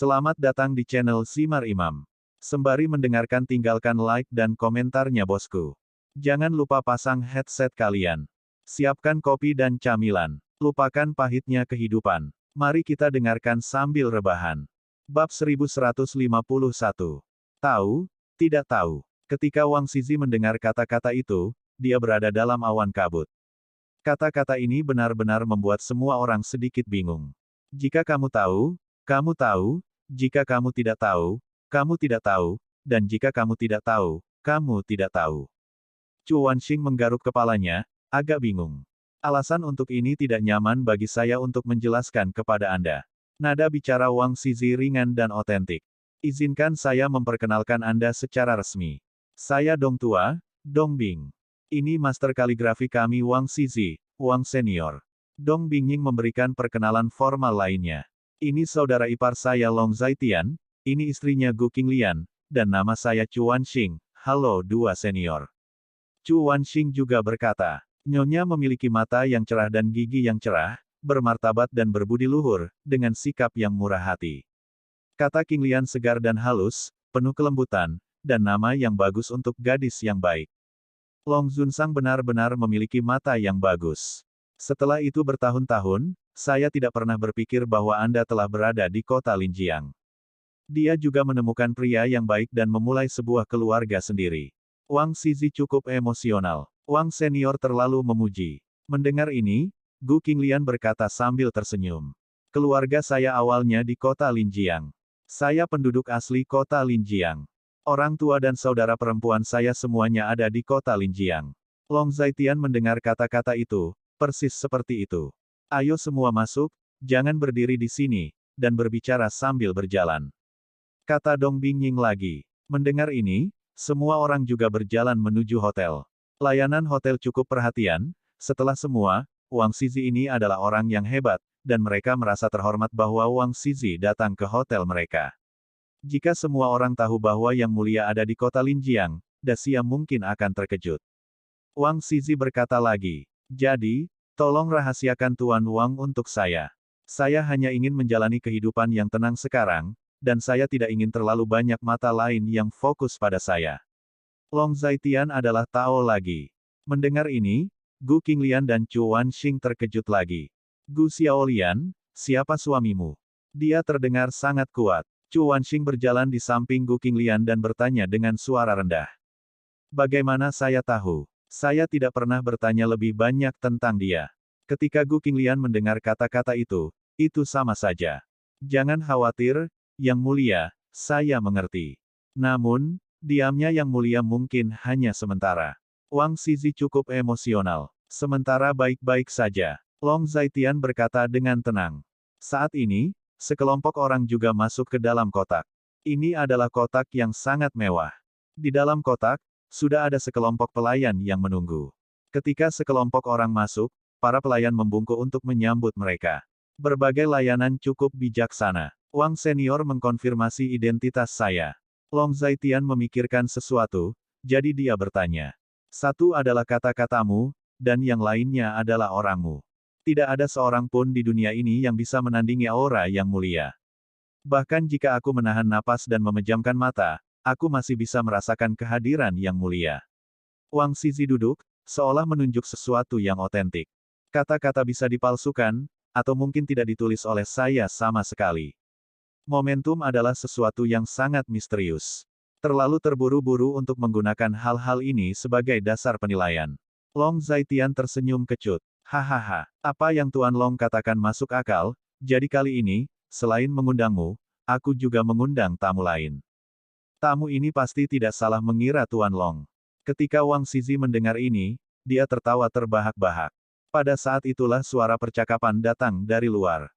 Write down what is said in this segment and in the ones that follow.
Selamat datang di channel Simar Imam. Sembari mendengarkan tinggalkan like dan komentarnya bosku. Jangan lupa pasang headset kalian. Siapkan kopi dan camilan. Lupakan pahitnya kehidupan. Mari kita dengarkan sambil rebahan. Bab 1151. Tahu, tidak tahu. Ketika Wang Zizi mendengar kata-kata itu, dia berada dalam awan kabut. Kata-kata ini benar-benar membuat semua orang sedikit bingung. Jika kamu tahu, kamu tahu, jika kamu tidak tahu, kamu tidak tahu, dan jika kamu tidak tahu, kamu tidak tahu. Chu Wanxing menggaruk kepalanya, agak bingung. Alasan untuk ini tidak nyaman bagi saya untuk menjelaskan kepada Anda. Nada bicara Wang Zizi ringan dan otentik. Izinkan saya memperkenalkan Anda secara resmi. Saya Dong Tua, Dong Bing. Ini master kaligrafi kami Wang Zizi, Wang Senior. Dong Bingying memberikan perkenalan formal lainnya. Ini saudara ipar saya Long Zaitian, ini istrinya Gu Qinglian, dan nama saya Chu Wanxing, halo dua senior. Chu Wanxing juga berkata, Nyonya memiliki mata yang cerah dan gigi yang cerah, bermartabat dan berbudi luhur, dengan sikap yang murah hati. Kata Qinglian segar dan halus, penuh kelembutan, dan nama yang bagus untuk gadis yang baik. Long Zunsang benar-benar memiliki mata yang bagus. Setelah itu bertahun-tahun, saya tidak pernah berpikir bahwa Anda telah berada di kota Linjiang. Dia juga menemukan pria yang baik dan memulai sebuah keluarga sendiri. Wang Zizi cukup emosional. Wang Senior terlalu memuji. Mendengar ini, Gu Qinglian berkata sambil tersenyum. Keluarga saya awalnya di kota Linjiang. Saya penduduk asli kota Linjiang. Orang tua dan saudara perempuan saya semuanya ada di kota Linjiang. Long Zaitian mendengar kata-kata itu, persis seperti itu. Ayo semua masuk, jangan berdiri di sini, dan berbicara sambil berjalan. Kata Dong Bingying lagi. Mendengar ini, semua orang juga berjalan menuju hotel. Layanan hotel cukup perhatian, setelah semua, Wang Zizi ini adalah orang yang hebat, dan mereka merasa terhormat bahwa Wang Zizi datang ke hotel mereka. Jika semua orang tahu bahwa Yang Mulia ada di kota Linjiang, Dacia mungkin akan terkejut. Wang Zizi berkata lagi, jadi, tolong rahasiakan Tuan Wang untuk saya. Saya hanya ingin menjalani kehidupan yang tenang sekarang, dan saya tidak ingin terlalu banyak mata lain yang fokus pada saya. Long Zaitian adalah Tao lagi. Mendengar ini, Gu Qinglian dan Chu Wanxing terkejut lagi. Gu Xiaolian, siapa suamimu? Dia terdengar sangat kuat. Chu Wanxing berjalan di samping Gu Qinglian dan bertanya dengan suara rendah. Bagaimana saya tahu? Saya tidak pernah bertanya lebih banyak tentang dia. Ketika Gu Qinglian mendengar kata-kata itu sama saja. Jangan khawatir, Yang Mulia, saya mengerti. Namun, diamnya Yang Mulia mungkin hanya sementara. Wang Zizi cukup emosional. Sementara baik-baik saja. Long Zaitian berkata dengan tenang. Saat ini, sekelompok orang juga masuk ke dalam kotak. Ini adalah kotak yang sangat mewah. Di dalam kotak, sudah ada sekelompok pelayan yang menunggu. Ketika sekelompok orang masuk, para pelayan membungkuk untuk menyambut mereka. Berbagai layanan cukup bijaksana. Wang Senior mengkonfirmasi identitas saya. Long Zaitian memikirkan sesuatu, jadi dia bertanya. Satu adalah kata-katamu, dan yang lainnya adalah orangmu. Tidak ada seorang pun di dunia ini yang bisa menandingi aura Yang Mulia. Bahkan jika aku menahan napas dan memejamkan mata, aku masih bisa merasakan kehadiran Yang Mulia. Wang Zizi duduk, seolah menunjuk sesuatu yang otentik. Kata-kata bisa dipalsukan, atau mungkin tidak ditulis oleh saya sama sekali. Momentum adalah sesuatu yang sangat misterius. Terlalu terburu-buru untuk menggunakan hal-hal ini sebagai dasar penilaian. Long Zaitian tersenyum kecut. Hahaha, apa yang Tuan Long katakan masuk akal, jadi kali ini, selain mengundangmu, aku juga mengundang tamu lain. Tamu ini pasti tidak salah mengira Tuan Long. Ketika Wang Zizi mendengar ini, dia tertawa terbahak-bahak. Pada saat itulah suara percakapan datang dari luar.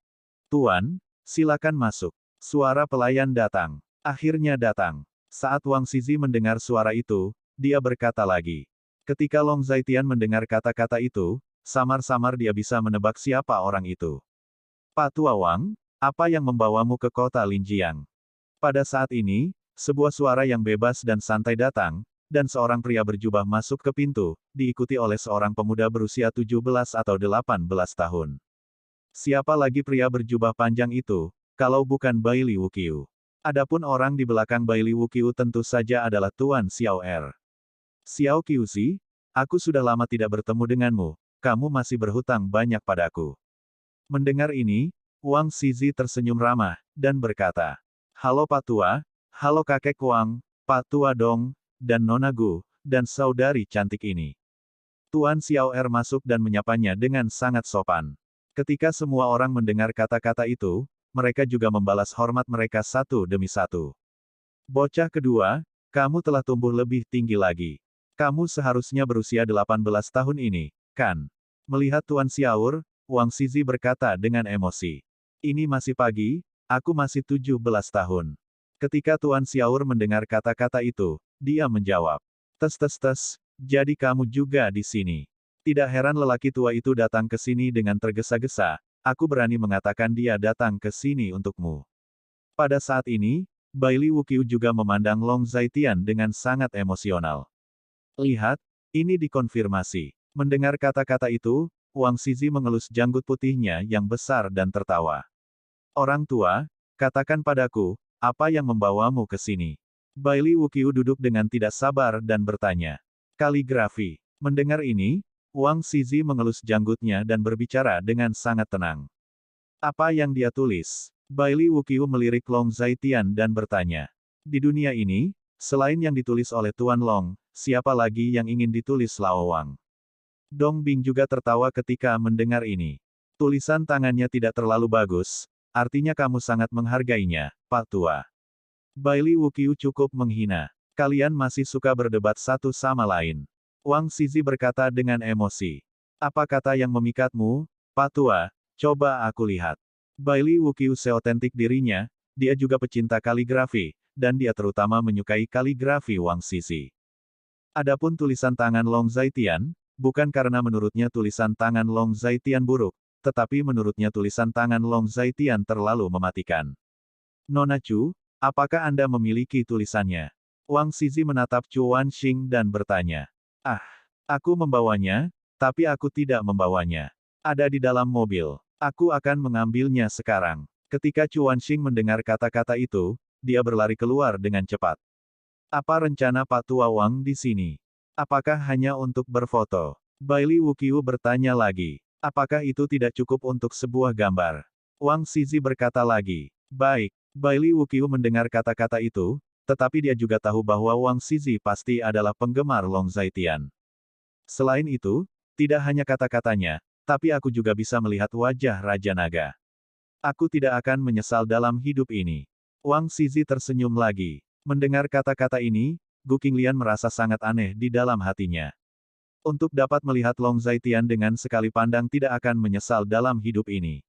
Tuan, silakan masuk. Suara pelayan datang. Akhirnya datang. Saat Wang Zizi mendengar suara itu, dia berkata lagi. Ketika Long Zaitian mendengar kata-kata itu, samar-samar dia bisa menebak siapa orang itu. Pak Tua Wang, apa yang membawamu ke kota Linjiang? Pada saat ini, sebuah suara yang bebas dan santai datang, dan seorang pria berjubah masuk ke pintu, diikuti oleh seorang pemuda berusia 17 atau 18 tahun. Siapa lagi pria berjubah panjang itu? kalau bukan Bailey Wuqiu. Adapun orang di belakang Bailey Wuqiu tentu saja adalah Tuan Xiao Er. Xiao Qiuzi, aku sudah lama tidak bertemu denganmu, kamu masih berhutang banyak padaku. Mendengar ini, Wang Zizi tersenyum ramah, dan berkata, "Halo Pak Tua, halo kakek Wang, Pak Tua Dong, dan Nona Gu, dan saudari cantik ini." Tuan Xiao Er masuk dan menyapanya dengan sangat sopan. Ketika semua orang mendengar kata-kata itu, mereka juga membalas hormat mereka satu demi satu. Bocah kedua, kamu telah tumbuh lebih tinggi lagi. Kamu seharusnya berusia 18 tahun ini, kan? Melihat Tuan Xiaoer, Wang Zizi berkata dengan emosi. Ini masih pagi, aku masih 17 tahun. Ketika Tuan Xiaoer mendengar kata-kata itu, dia menjawab. Tes, jadi kamu juga di sini. Tidak heran lelaki tua itu datang ke sini dengan tergesa-gesa, aku berani mengatakan dia datang ke sini untukmu. Pada saat ini, Bailey Wuqiu juga memandang Long Zaitian dengan sangat emosional. Lihat, ini dikonfirmasi. Mendengar kata-kata itu, Wang Zizi mengelus janggut putihnya yang besar dan tertawa. Orang tua, katakan padaku, apa yang membawamu ke sini? Bailey Wuqiu duduk dengan tidak sabar dan bertanya. Kaligrafi. Mendengar ini, Wang Zizi mengelus janggutnya dan berbicara dengan sangat tenang. Apa yang dia tulis? Bailey Wuqiu melirik Long Zaitian dan bertanya. Di dunia ini, selain yang ditulis oleh Tuan Long, siapa lagi yang ingin ditulis Lao Wang? Dong Bing juga tertawa ketika mendengar ini. Tulisan tangannya tidak terlalu bagus, artinya kamu sangat menghargainya, Pak Tua. Bailey Wuqiu cukup menghina. Kalian masih suka berdebat satu sama lain. Wang Zizi berkata dengan emosi. Apa kata yang memikatmu, Pak Tua? Coba aku lihat. Bailey Wuqiu seotentik dirinya, dia juga pecinta kaligrafi, dan dia terutama menyukai kaligrafi Wang Zizi. Adapun tulisan tangan Long Zaitian, bukan karena menurutnya tulisan tangan Long Zaitian buruk, tetapi menurutnya tulisan tangan Long Zaitian terlalu mematikan. Nona Chu, apakah Anda memiliki tulisannya? Wang Zizi menatap Chu Wanxing dan bertanya. Ah, aku membawanya, tapi aku tidak membawanya. Ada di dalam mobil. Aku akan mengambilnya sekarang. Ketika Chu Wanxing mendengar kata-kata itu, dia berlari keluar dengan cepat. Apa rencana Pak Tua Wang di sini? Apakah hanya untuk berfoto? Bailey Wuqiu bertanya lagi. Apakah itu tidak cukup untuk sebuah gambar? Wang Zizi berkata lagi. Baik. Bailey Wuqiu mendengar kata-kata itu, tetapi dia juga tahu bahwa Wang Zizi pasti adalah penggemar Long Zaitian. Selain itu, tidak hanya kata-katanya, tapi aku juga bisa melihat wajah Raja Naga. Aku tidak akan menyesal dalam hidup ini. Wang Zizi tersenyum lagi. Mendengar kata-kata ini, Gu Qinglian merasa sangat aneh di dalam hatinya. Untuk dapat melihat Long Zaitian dengan sekali pandang tidak akan menyesal dalam hidup ini.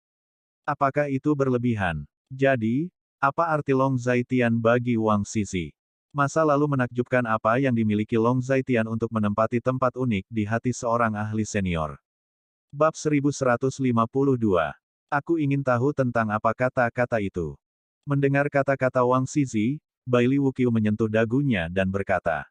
Apakah itu berlebihan? Jadi, apa arti Long Zaitian bagi Wang Zizi? Masa lalu menakjubkan apa yang dimiliki Long Zaitian untuk menempati tempat unik di hati seorang ahli senior. Bab 1152. Aku ingin tahu tentang apa kata-kata itu. Mendengar kata-kata Wang Zizi, Bailey Wuqiu menyentuh dagunya dan berkata.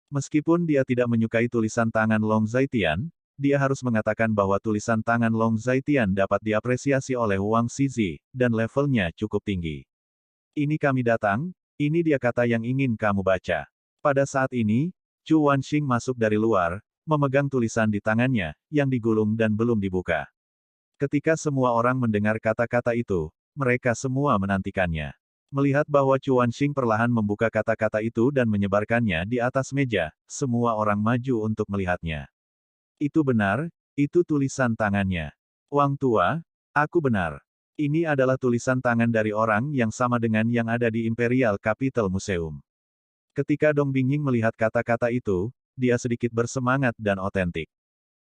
Meskipun dia tidak menyukai tulisan tangan Long Zaitian, dia harus mengatakan bahwa tulisan tangan Long Zaitian dapat diapresiasi oleh Wang Zizi, dan levelnya cukup tinggi. Ini kami datang, ini dia kata yang ingin kamu baca. Pada saat ini, Chu Wanxing masuk dari luar, memegang tulisan di tangannya, yang digulung dan belum dibuka. Ketika semua orang mendengar kata-kata itu, mereka semua menantikannya. Melihat bahwa Chu Wanxing perlahan membuka kata-kata itu dan menyebarkannya di atas meja, semua orang maju untuk melihatnya. Itu benar, itu tulisan tangannya. Wang Tua, aku benar. Ini adalah tulisan tangan dari orang yang sama dengan yang ada di Imperial Capital Museum. Ketika Dong Bingying melihat kata-kata itu, dia sedikit bersemangat dan otentik.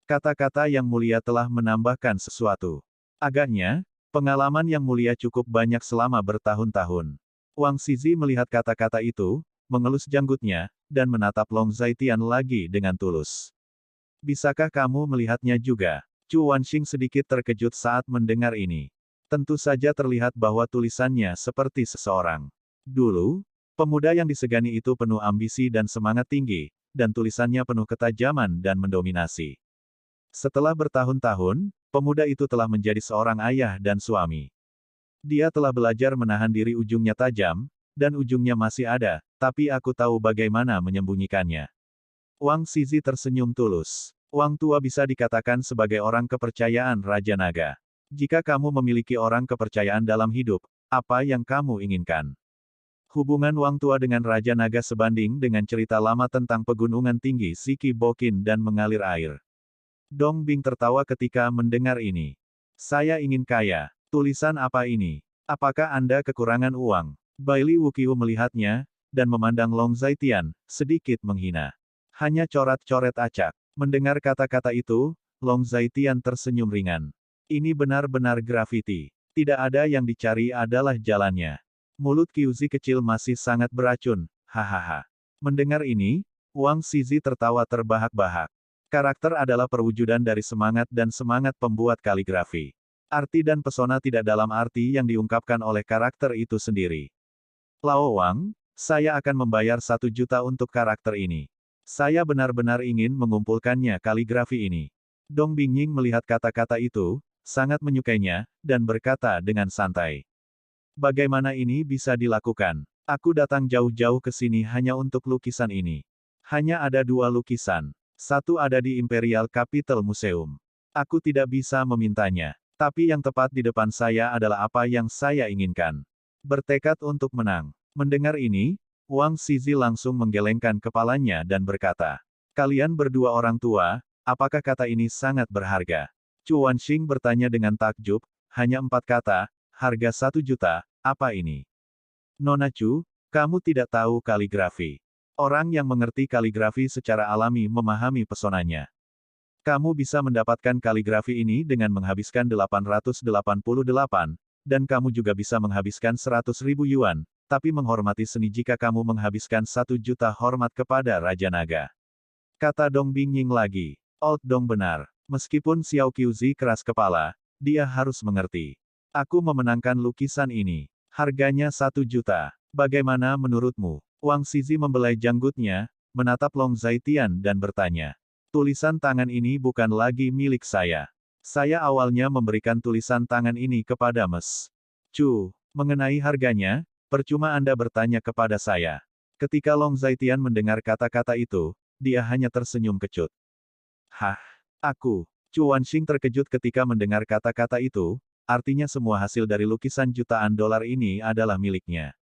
Kata-kata yang mulia telah menambahkan sesuatu. Agaknya, pengalaman yang mulia cukup banyak selama bertahun-tahun. Wang Zizi melihat kata-kata itu, mengelus janggutnya, dan menatap Long Zaitian lagi dengan tulus. Bisakah kamu melihatnya juga? Chu Wanxing sedikit terkejut saat mendengar ini. Tentu saja terlihat bahwa tulisannya seperti seseorang. Dulu, pemuda yang disegani itu penuh ambisi dan semangat tinggi, dan tulisannya penuh ketajaman dan mendominasi. Setelah bertahun-tahun, pemuda itu telah menjadi seorang ayah dan suami. Dia telah belajar menahan diri ujungnya tajam, dan ujungnya masih ada, tapi aku tahu bagaimana menyembunyikannya. Wang Zizi tersenyum tulus. Wang tua bisa dikatakan sebagai orang kepercayaan Raja Naga. Jika kamu memiliki orang kepercayaan dalam hidup, apa yang kamu inginkan? Hubungan Wang tua dengan Raja Naga sebanding dengan cerita lama tentang pegunungan tinggi Siki Bokin dan mengalir air. Dong Bing tertawa ketika mendengar ini. Saya ingin kaya. Tulisan apa ini? Apakah Anda kekurangan uang? Bailey Wuqiu melihatnya, dan memandang Long Zaitian, sedikit menghina. Hanya coret-coret acak. Mendengar kata-kata itu, Long Zaitian tersenyum ringan. Ini benar-benar grafiti. Tidak ada yang dicari adalah jalannya. Mulut Qiuzi kecil masih sangat beracun, hahaha. Mendengar ini, Wang Zizi tertawa terbahak-bahak. Karakter adalah perwujudan dari semangat dan semangat pembuat kaligrafi. Arti dan pesona tidak dalam arti yang diungkapkan oleh karakter itu sendiri. Lao Wang, saya akan membayar 1 juta untuk karakter ini. Saya benar-benar ingin mengumpulkannya kaligrafi ini. Dong Bingying melihat kata-kata itu, sangat menyukainya, dan berkata dengan santai. Bagaimana ini bisa dilakukan? Aku datang jauh-jauh ke sini hanya untuk lukisan ini. Hanya ada 2 lukisan. Satu ada di Imperial Capital Museum. Aku tidak bisa memintanya. Tapi yang tepat di depan saya adalah apa yang saya inginkan. Bertekad untuk menang. Mendengar ini, Wang Zizi langsung menggelengkan kepalanya dan berkata, kalian berdua orang tua, apakah kata ini sangat berharga? Chu Wanxing bertanya dengan takjub, hanya 4 kata, harga 1 juta, apa ini? Nona Chu, kamu tidak tahu kaligrafi. Orang yang mengerti kaligrafi secara alami memahami pesonanya. Kamu bisa mendapatkan kaligrafi ini dengan menghabiskan 888, dan kamu juga bisa menghabiskan 100.000 yuan, tapi menghormati seni jika kamu menghabiskan 1 juta hormat kepada Raja Naga. Kata Dong Bingying lagi. Old Dong benar. Meskipun Xiao Qiuzi keras kepala, dia harus mengerti. Aku memenangkan lukisan ini. Harganya 1 juta. Bagaimana menurutmu? Wang Zizi membelai janggutnya, menatap Long Zaitian dan bertanya. Tulisan tangan ini bukan lagi milik saya. Saya awalnya memberikan tulisan tangan ini kepada Mes Chu. Mengenai harganya, percuma Anda bertanya kepada saya. Ketika Long Zaitian mendengar kata-kata itu, dia hanya tersenyum kecut. Hah? Aku. Chu Wanxing terkejut ketika mendengar kata-kata itu, artinya semua hasil dari lukisan jutaan dolar ini adalah miliknya.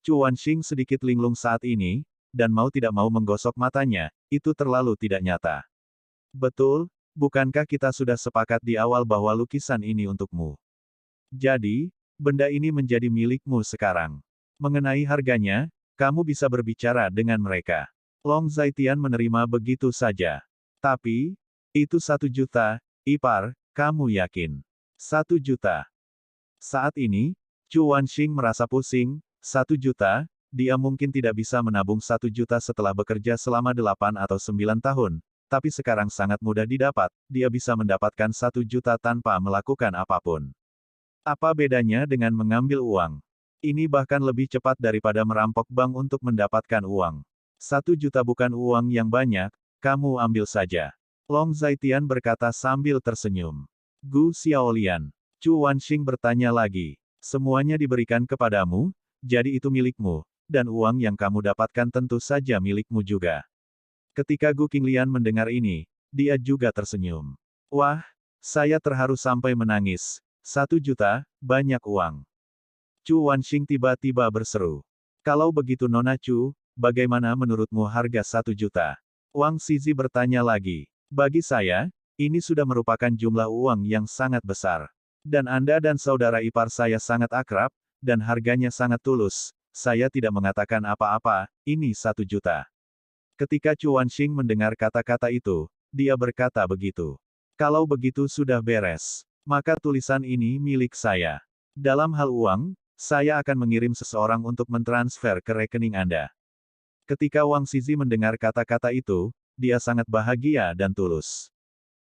Chu Wanxing sedikit linglung saat ini, dan mau tidak mau menggosok matanya, itu terlalu tidak nyata. Betul, bukankah kita sudah sepakat di awal bahwa lukisan ini untukmu? Jadi, benda ini menjadi milikmu sekarang. Mengenai harganya, kamu bisa berbicara dengan mereka. Long Zaitian menerima begitu saja. Tapi, itu 1 juta, ipar, kamu yakin? 1 juta. Saat ini, Chu Wanxing merasa pusing, 1 juta, dia mungkin tidak bisa menabung 1 juta setelah bekerja selama 8 atau 9 tahun, tapi sekarang sangat mudah didapat, dia bisa mendapatkan 1 juta tanpa melakukan apapun. Apa bedanya dengan mengambil uang? Ini bahkan lebih cepat daripada merampok bank untuk mendapatkan uang. 1 juta bukan uang yang banyak, kamu ambil saja. Long Zaitian berkata sambil tersenyum. Gu Xiaolian. Chu Wanxing bertanya lagi. Semuanya diberikan kepadamu, jadi itu milikmu. Dan uang yang kamu dapatkan tentu saja milikmu juga. Ketika Gu Qinglian mendengar ini, dia juga tersenyum. Wah, saya terharu sampai menangis. 1 juta, banyak uang. Chu Wanxing tiba-tiba berseru. Kalau begitu Nona Chu, bagaimana menurutmu harga 1 juta? Wang Zizi bertanya lagi. Bagi saya, ini sudah merupakan jumlah uang yang sangat besar. Dan Anda dan saudara ipar saya sangat akrab, dan harganya sangat tulus. Saya tidak mengatakan apa-apa, ini 1 juta. Ketika Chu Wanxing mendengar kata-kata itu, dia berkata begitu. Kalau begitu sudah beres. Maka tulisan ini milik saya. Dalam hal uang, saya akan mengirim seseorang untuk mentransfer ke rekening Anda. Ketika Wang Zizi mendengar kata-kata itu, dia sangat bahagia dan tulus.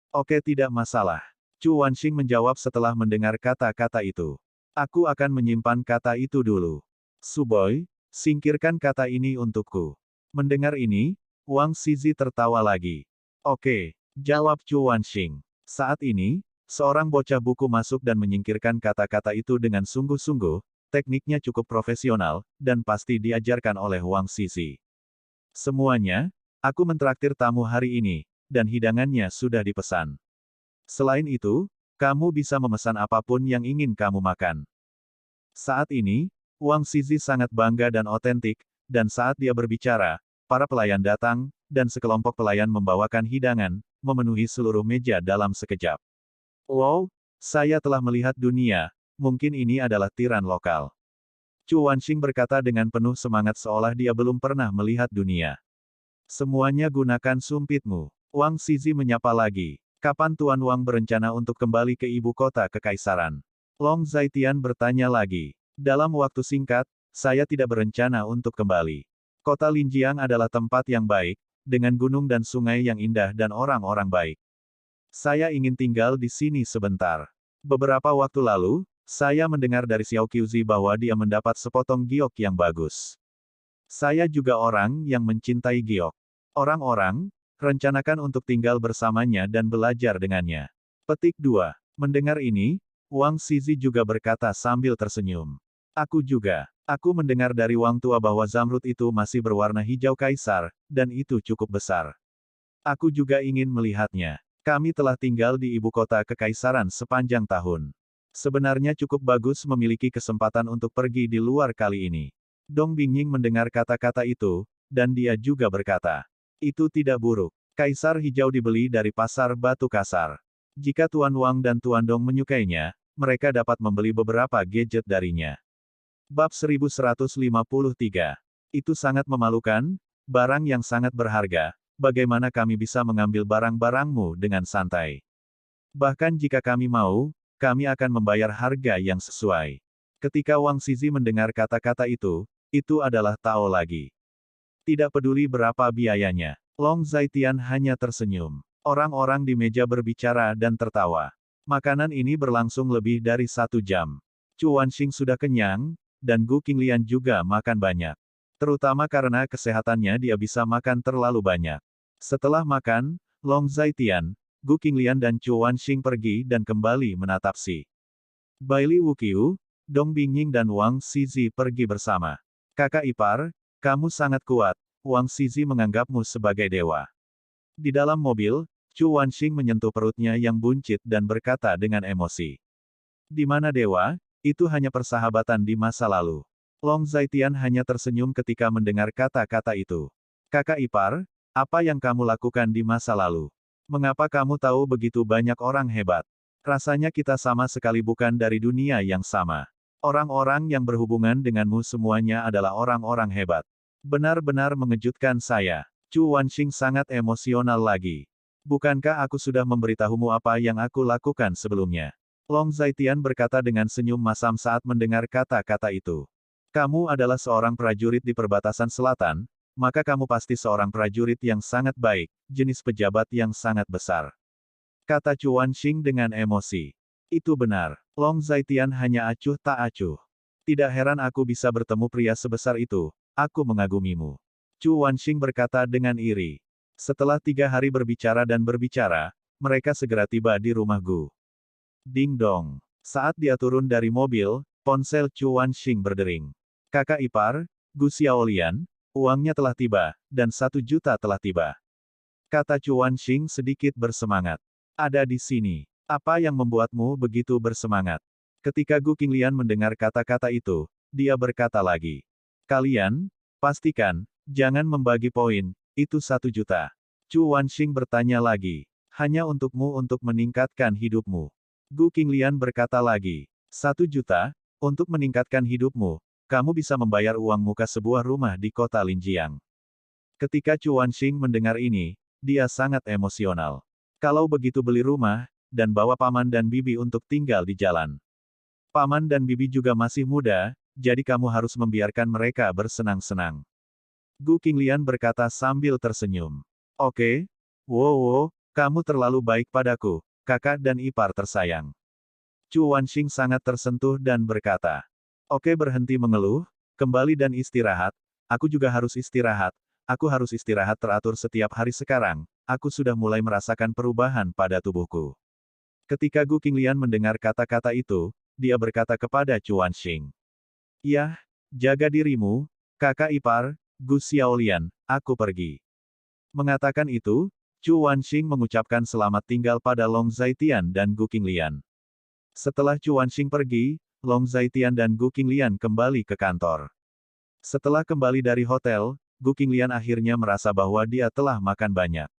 Oke, tidak masalah. Chu Wanxing menjawab setelah mendengar kata-kata itu. Aku akan menyimpan kata itu dulu. Suboy, singkirkan kata ini untukku. Mendengar ini, Wang Zizi tertawa lagi. Oke, jawab Chu Wanxing. Saat ini, Seorang bocah buku masuk dan menyingkirkan kata-kata itu dengan sungguh-sungguh, tekniknya cukup profesional, dan pasti diajarkan oleh Wang Zizi. Semuanya, aku mentraktir tamu hari ini, dan hidangannya sudah dipesan. Selain itu, kamu bisa memesan apapun yang ingin kamu makan. Saat ini, Wang Zizi sangat bangga dan otentik, dan saat dia berbicara, para pelayan datang, dan sekelompok pelayan membawakan hidangan, memenuhi seluruh meja dalam sekejap. Wow, saya telah melihat dunia, mungkin ini adalah tiran lokal. Chu Wanxing berkata dengan penuh semangat seolah dia belum pernah melihat dunia. Semuanya gunakan sumpitmu. Wang Zizi menyapa lagi. Kapan Tuan Wang berencana untuk kembali ke ibu kota kekaisaran? Long Zaitian bertanya lagi. Dalam waktu singkat, saya tidak berencana untuk kembali. Kota Linjiang adalah tempat yang baik, dengan gunung dan sungai yang indah dan orang-orang baik. Saya ingin tinggal di sini sebentar. Beberapa waktu lalu, saya mendengar dari Xiao Qiuzi bahwa dia mendapat sepotong giok yang bagus. Saya juga orang yang mencintai giok. Orang-orang, rencanakan untuk tinggal bersamanya dan belajar dengannya. Petik 2. Mendengar ini, Wang Zizi juga berkata sambil tersenyum. Aku juga. Aku mendengar dari Wang Tua bahwa zamrud itu masih berwarna hijau kaisar, dan itu cukup besar. Aku juga ingin melihatnya. Kami telah tinggal di ibu kota kekaisaran sepanjang tahun. Sebenarnya cukup bagus memiliki kesempatan untuk pergi di luar kali ini. Dong Bingying mendengar kata-kata itu, dan dia juga berkata, itu tidak buruk. Kaisar hijau dibeli dari pasar batu kasar. Jika Tuan Wang dan Tuan Dong menyukainya, mereka dapat membeli beberapa gadget darinya. Bab 1153. Itu sangat memalukan, barang yang sangat berharga, bagaimana kami bisa mengambil barang-barangmu dengan santai. Bahkan jika kami mau, kami akan membayar harga yang sesuai. Ketika Wang Zizi mendengar kata-kata itu adalah Tao lagi. Tidak peduli berapa biayanya. Long Zaitian hanya tersenyum. Orang-orang di meja berbicara dan tertawa. Makanan ini berlangsung lebih dari 1 jam. Chu Wanxing sudah kenyang, dan Gu Qinglian juga makan banyak. Terutama karena kesehatannya dia bisa makan terlalu banyak. Setelah makan, Long Zaitian, Gu Qinglian dan Chu Wanxing pergi dan kembali menatap si Baili Wuqiu, Dong Bingying dan Wang Zizi pergi bersama. Kakak ipar, kamu sangat kuat, Wang Zizi menganggapmu sebagai dewa. Di dalam mobil, Chu Wanxing menyentuh perutnya yang buncit dan berkata dengan emosi. Di mana dewa? Itu hanya persahabatan di masa lalu. Long Zaitian hanya tersenyum ketika mendengar kata-kata itu. Kakak ipar, apa yang kamu lakukan di masa lalu? Mengapa kamu tahu begitu banyak orang hebat? Rasanya kita sama sekali bukan dari dunia yang sama. Orang-orang yang berhubungan denganmu semuanya adalah orang-orang hebat. Benar-benar mengejutkan saya. Chu Wanxing sangat emosional lagi. Bukankah aku sudah memberitahumu apa yang aku lakukan sebelumnya? Long Zaitian berkata dengan senyum masam saat mendengar kata-kata itu. Kamu adalah seorang prajurit di perbatasan selatan, maka kamu pasti seorang prajurit yang sangat baik, jenis pejabat yang sangat besar. Kata Chu Wanxing dengan emosi. Itu benar. Long Zaitian hanya acuh tak acuh. Tidak heran aku bisa bertemu pria sebesar itu, aku mengagumimu. Chu Wanxing berkata dengan iri. Setelah 3 hari berbicara dan berbicara, mereka segera tiba di rumah Gu. Ding dong. Saat dia turun dari mobil, ponsel Chu Wanxing berdering. Kakak ipar, Gu Xiaolian, uangnya telah tiba, dan 1 juta telah tiba. Kata Chu Wanxing sedikit bersemangat. Ada di sini. Apa yang membuatmu begitu bersemangat? Ketika Gu Qinglian mendengar kata-kata itu, dia berkata lagi. Kalian, pastikan, jangan membagi poin, itu 1 juta. Chu Wanxing bertanya lagi. Hanya untukmu untuk meningkatkan hidupmu. Gu Qinglian berkata lagi. 1 juta, untuk meningkatkan hidupmu, kamu bisa membayar uang muka sebuah rumah di kota Linjiang. Ketika Chu Wanxing mendengar ini, dia sangat emosional. Kalau begitu beli rumah, dan bawa paman dan bibi untuk tinggal di jalan. Paman dan bibi juga masih muda, jadi kamu harus membiarkan mereka bersenang-senang. Gu Qinglian berkata sambil tersenyum. Oke, wow, kamu terlalu baik padaku, kakak dan ipar tersayang. Chu Wanxing sangat tersentuh dan berkata. Oke, berhenti mengeluh, kembali dan istirahat, aku juga harus istirahat, aku harus istirahat teratur setiap hari sekarang, aku sudah mulai merasakan perubahan pada tubuhku. Ketika Gu Qinglian mendengar kata-kata itu, dia berkata kepada Chuan Xing. "Yah, jaga dirimu, kakak ipar, Gu Xiaolian, aku pergi." Mengatakan itu, Chu Wanxing mengucapkan selamat tinggal pada Long Zaitian dan Gu Qinglian. Setelah Chu Wanxing pergi, Long Zaitian dan Gu Qinglian kembali ke kantor. Setelah kembali dari hotel, Gu Qinglian akhirnya merasa bahwa dia telah makan banyak.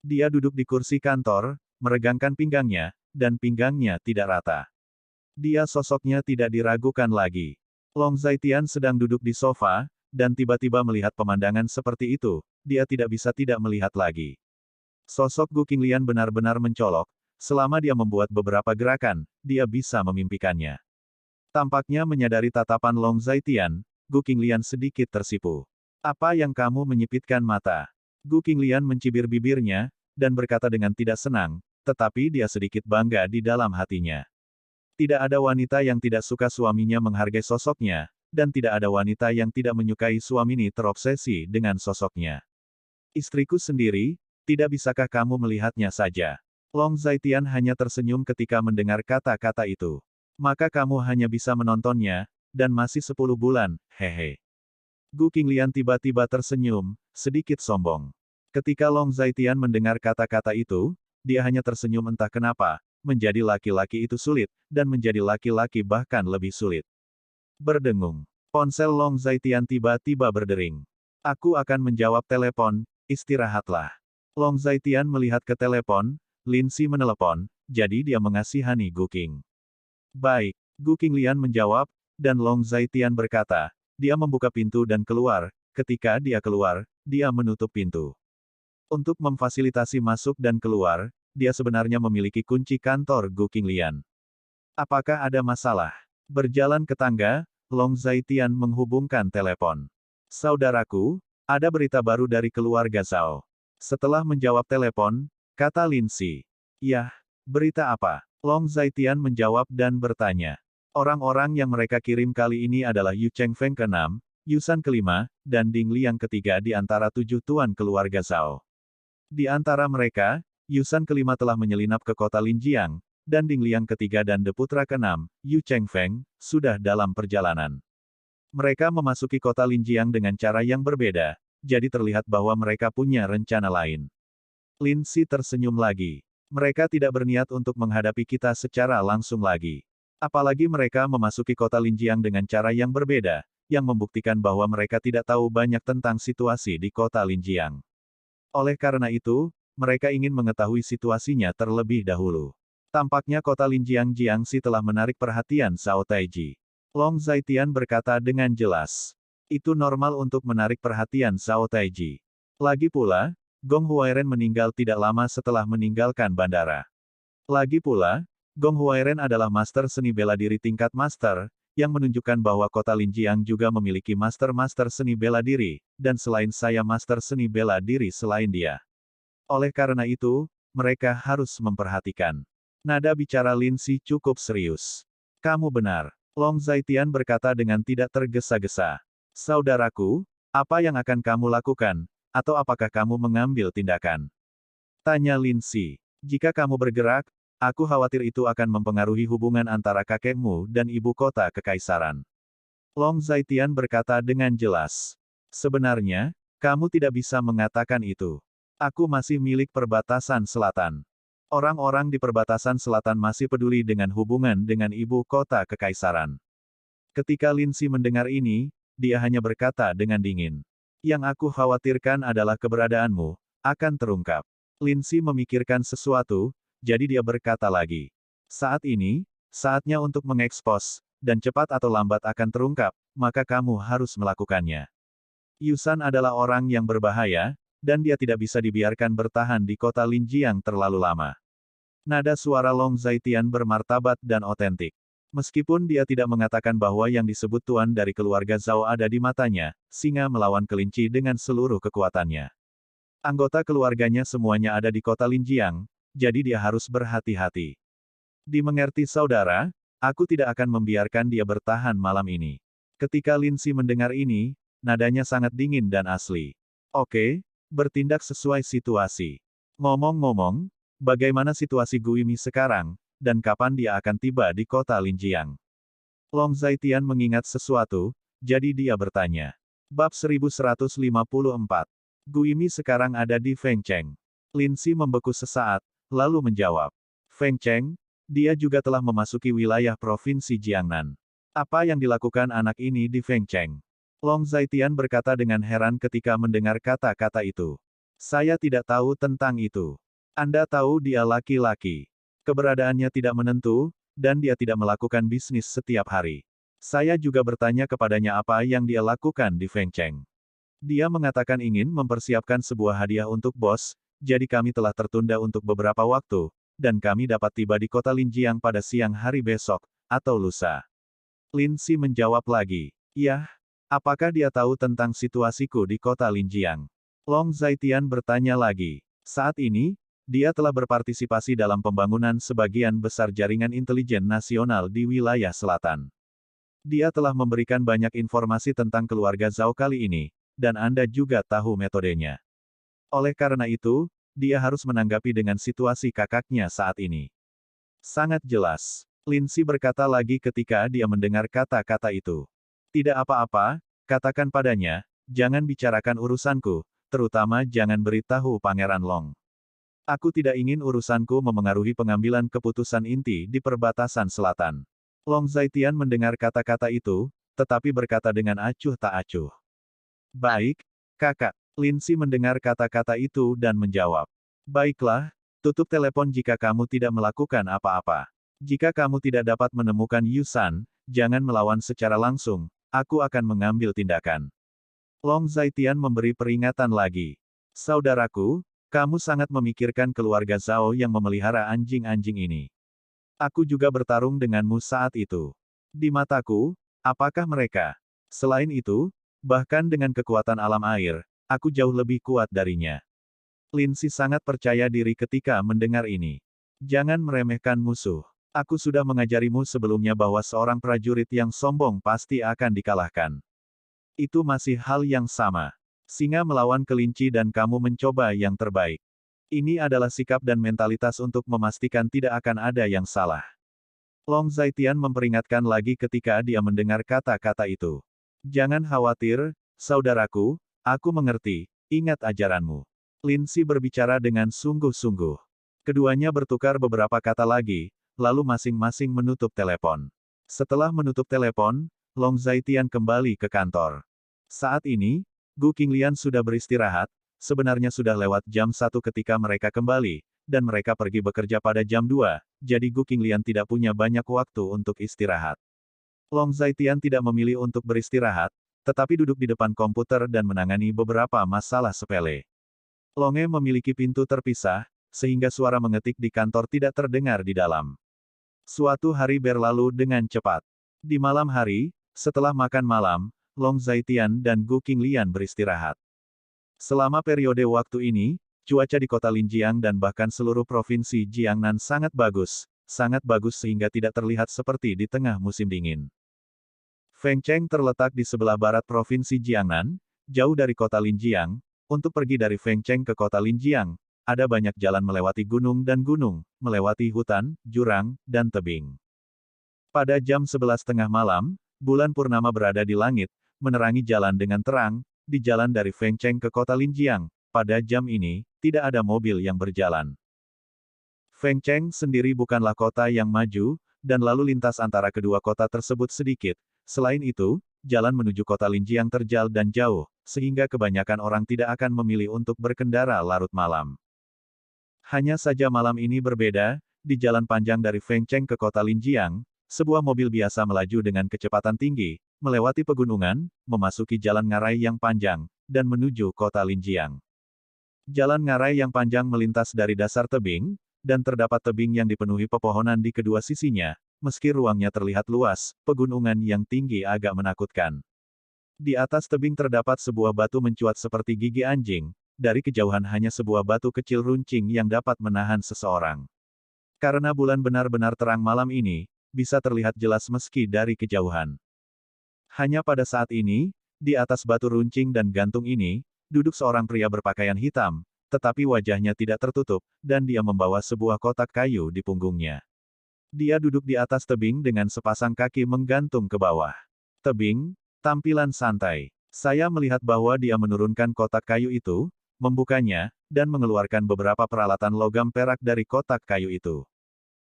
Dia duduk di kursi kantor, meregangkan pinggangnya, dan pinggangnya tidak rata. Dia sosoknya tidak diragukan lagi. Long Zaitian sedang duduk di sofa, dan tiba-tiba melihat pemandangan seperti itu, dia tidak bisa tidak melihat lagi. Sosok Gu Qinglian benar-benar mencolok, selama dia membuat beberapa gerakan, dia bisa memimpikannya. Tampaknya menyadari tatapan Long Zaitian, Gu Qinglian sedikit tersipu. "Apa yang kamu menyipitkan mata?" Gu Qinglian mencibir bibirnya, dan berkata dengan tidak senang, tetapi dia sedikit bangga di dalam hatinya. Tidak ada wanita yang tidak suka suaminya menghargai sosoknya, dan tidak ada wanita yang tidak menyukai suaminya terobsesi dengan sosoknya. "Istriku sendiri, tidak bisakah kamu melihatnya saja?" Long Zaitian hanya tersenyum ketika mendengar kata-kata itu. "Maka kamu hanya bisa menontonnya, dan masih 10 bulan, hehe." Gu Qinglian tiba-tiba tersenyum, sedikit sombong. Ketika Long Zaitian mendengar kata-kata itu, dia hanya tersenyum entah kenapa, menjadi laki-laki itu sulit, dan menjadi laki-laki bahkan lebih sulit. Berdengung. Ponsel Long Zaitian tiba-tiba berdering. "Aku akan menjawab telepon, istirahatlah." Long Zaitian melihat ke telepon, Lin Si menelepon, jadi dia mengasihani Gu Qing. "Baik." Gu Qinglian menjawab, dan Long Zaitian berkata, dia membuka pintu dan keluar, ketika dia keluar, dia menutup pintu. Untuk memfasilitasi masuk dan keluar, dia sebenarnya memiliki kunci kantor Gu Qinglian. "Apakah ada masalah?" Berjalan ke tangga, Long Zaitian menghubungkan telepon. "Saudaraku, ada berita baru dari keluarga Zhao." Setelah menjawab telepon, kata Lin Si. "Yah, berita apa?" Long Zaitian menjawab dan bertanya. Orang-orang yang mereka kirim kali ini adalah Yu Chengfeng ke-6, Yusan ke-5, dan Ding Liang ke-3 di antara 7 tuan keluarga Zhao. Di antara mereka, Yusan ke-5 telah menyelinap ke kota Linjiang, dan Ding Liang ke-3 dan De Putra ke-6, Yu Chengfeng, sudah dalam perjalanan. Mereka memasuki kota Linjiang dengan cara yang berbeda, jadi terlihat bahwa mereka punya rencana lain. Lin Si tersenyum lagi. Mereka tidak berniat untuk menghadapi kita secara langsung lagi. Apalagi mereka memasuki kota Linjiang dengan cara yang berbeda, yang membuktikan bahwa mereka tidak tahu banyak tentang situasi di kota Linjiang. Oleh karena itu, mereka ingin mengetahui situasinya terlebih dahulu. Tampaknya kota Linjiang Jiangxi telah menarik perhatian Zhao Taiji. Long Zaitian berkata dengan jelas. Itu normal untuk menarik perhatian Zhao Taiji. Lagi pula, Gong Huairen meninggal tidak lama setelah meninggalkan bandara. Lagi pula, Gong Huairen adalah master seni bela diri tingkat master, yang menunjukkan bahwa kota Linjiang juga memiliki master-master seni bela diri, dan selain saya master seni bela diri selain dia. Oleh karena itu, mereka harus memperhatikan. Nada bicara Lin Si cukup serius. "Kamu benar." Long Zaitian berkata dengan tidak tergesa-gesa. "Saudaraku, apa yang akan kamu lakukan, atau apakah kamu mengambil tindakan?" Tanya Lin Si. "Jika kamu bergerak, aku khawatir itu akan mempengaruhi hubungan antara kakekmu dan ibu kota kekaisaran." Long Zaitian berkata dengan jelas. "Sebenarnya, kamu tidak bisa mengatakan itu. Aku masih milik perbatasan selatan. Orang-orang di perbatasan selatan masih peduli dengan hubungan dengan ibu kota kekaisaran." Ketika Lin Si mendengar ini, dia hanya berkata dengan dingin. "Yang aku khawatirkan adalah keberadaanmu akan terungkap." Lin Si memikirkan sesuatu, jadi dia berkata lagi. "Saat ini, saatnya untuk mengekspos, dan cepat atau lambat akan terungkap, maka kamu harus melakukannya. Yusan adalah orang yang berbahaya, dan dia tidak bisa dibiarkan bertahan di kota Linjiang terlalu lama." Nada suara Long Zaitian bermartabat dan otentik. Meskipun dia tidak mengatakan bahwa yang disebut tuan dari keluarga Zhao ada di matanya, singa melawan kelinci dengan seluruh kekuatannya. Anggota keluarganya semuanya ada di kota Linjiang, jadi dia harus berhati-hati. "Dimengerti saudara, aku tidak akan membiarkan dia bertahan malam ini." Ketika Lin Si mendengar ini, nadanya sangat dingin dan asli. "Oke, bertindak sesuai situasi." Ngomong-ngomong, bagaimana situasi Guimi sekarang, dan kapan dia akan tiba di kota Linjiang? Long Zaitian mengingat sesuatu, jadi dia bertanya. Bab 1154. Guimi sekarang ada di Fengcheng. Lin Si membeku sesaat, lalu menjawab. Fengcheng, dia juga telah memasuki wilayah provinsi Jiangnan. Apa yang dilakukan anak ini di Fengcheng? Long Zaitian berkata dengan heran ketika mendengar kata-kata itu. Saya tidak tahu tentang itu. Anda tahu dia laki-laki. Keberadaannya tidak menentu, dan dia tidak melakukan bisnis setiap hari. Saya juga bertanya kepadanya apa yang dia lakukan di Fengcheng. Dia mengatakan ingin mempersiapkan sebuah hadiah untuk bos, jadi kami telah tertunda untuk beberapa waktu, dan kami dapat tiba di kota Linjiang pada siang hari besok, atau lusa. Lin Si menjawab lagi. Yah, apakah dia tahu tentang situasiku di kota Linjiang? Long Zaitian bertanya lagi. Saat ini, dia telah berpartisipasi dalam pembangunan sebagian besar jaringan intelijen nasional di wilayah selatan. Dia telah memberikan banyak informasi tentang keluarga Zhao kali ini, dan Anda juga tahu metodenya. Oleh karena itu, dia harus menanggapi dengan situasi kakaknya saat ini. Sangat jelas. Lin Si berkata lagi ketika dia mendengar kata-kata itu. Tidak apa-apa, katakan padanya, jangan bicarakan urusanku, terutama jangan beritahu Pangeran Long. Aku tidak ingin urusanku memengaruhi pengambilan keputusan inti di perbatasan selatan. Long Zaitian mendengar kata-kata itu, tetapi berkata dengan acuh tak acuh. Baik, kakak. Lin Si mendengar kata-kata itu dan menjawab. Baiklah, tutup telepon jika kamu tidak melakukan apa-apa. Jika kamu tidak dapat menemukan Yusan, jangan melawan secara langsung, aku akan mengambil tindakan. Long Zaitian memberi peringatan lagi. Saudaraku, kamu sangat memikirkan keluarga Zhao yang memelihara anjing-anjing ini. Aku juga bertarung denganmu saat itu. Di mataku, apakah mereka? Selain itu, bahkan dengan kekuatan alam air, aku jauh lebih kuat darinya. Lin Si sangat percaya diri ketika mendengar ini. Jangan meremehkan musuh. Aku sudah mengajarimu sebelumnya bahwa seorang prajurit yang sombong pasti akan dikalahkan. Itu masih hal yang sama. Singa melawan kelinci dan kamu mencoba yang terbaik. Ini adalah sikap dan mentalitas untuk memastikan tidak akan ada yang salah. Long Zaitian memperingatkan lagi ketika dia mendengar kata-kata itu. Jangan khawatir, saudaraku, aku mengerti, ingat ajaranmu. Lin Si berbicara dengan sungguh-sungguh. Keduanya bertukar beberapa kata lagi, lalu masing-masing menutup telepon. Setelah menutup telepon, Long Zaitian kembali ke kantor. Saat ini, Gu Qinglian sudah beristirahat, sebenarnya sudah lewat jam 1 ketika mereka kembali, dan mereka pergi bekerja pada jam 2, jadi Gu Qinglian tidak punya banyak waktu untuk istirahat. Long Zaitian tidak memilih untuk beristirahat, tetapi duduk di depan komputer dan menangani beberapa masalah sepele. Longe memiliki pintu terpisah, sehingga suara mengetik di kantor tidak terdengar di dalam. Suatu hari berlalu dengan cepat. Di malam hari, setelah makan malam, Long Zaitian dan Gu Qinglian beristirahat. Selama periode waktu ini, cuaca di kota Linjiang dan bahkan seluruh provinsi Jiangnan sangat bagus sehingga tidak terlihat seperti di tengah musim dingin. Fengcheng terletak di sebelah barat provinsi Jiangnan, jauh dari kota Linjiang. Untuk pergi dari Fengcheng ke kota Linjiang, ada banyak jalan melewati gunung dan gunung, melewati hutan, jurang, dan tebing. Pada jam 11 tengah malam, bulan purnama berada di langit, menerangi jalan dengan terang, di jalan dari Fengcheng ke kota Linjiang. Pada jam ini, tidak ada mobil yang berjalan. Fengcheng sendiri bukanlah kota yang maju, dan lalu lintas antara kedua kota tersebut sedikit. Selain itu, jalan menuju kota Linjiang terjal dan jauh, sehingga kebanyakan orang tidak akan memilih untuk berkendara larut malam. Hanya saja malam ini berbeda, di jalan panjang dari Fengcheng ke kota Linjiang, sebuah mobil biasa melaju dengan kecepatan tinggi, melewati pegunungan, memasuki jalan ngarai yang panjang, dan menuju kota Linjiang. Jalan ngarai yang panjang melintas dari dasar tebing, dan terdapat tebing yang dipenuhi pepohonan di kedua sisinya. Meski ruangnya terlihat luas, pegunungan yang tinggi agak menakutkan. Di atas tebing terdapat sebuah batu mencuat seperti gigi anjing, dari kejauhan hanya sebuah batu kecil runcing yang dapat menahan seseorang. Karena bulan benar-benar terang malam ini, bisa terlihat jelas meski dari kejauhan. Hanya pada saat ini, di atas batu runcing dan gantung ini, duduk seorang pria berpakaian hitam, tetapi wajahnya tidak tertutup, dan dia membawa sebuah kotak kayu di punggungnya. Dia duduk di atas tebing dengan sepasang kaki menggantung ke bawah. Tebing, tampilan santai. Saya melihat bahwa dia menurunkan kotak kayu itu, membukanya, dan mengeluarkan beberapa peralatan logam perak dari kotak kayu itu.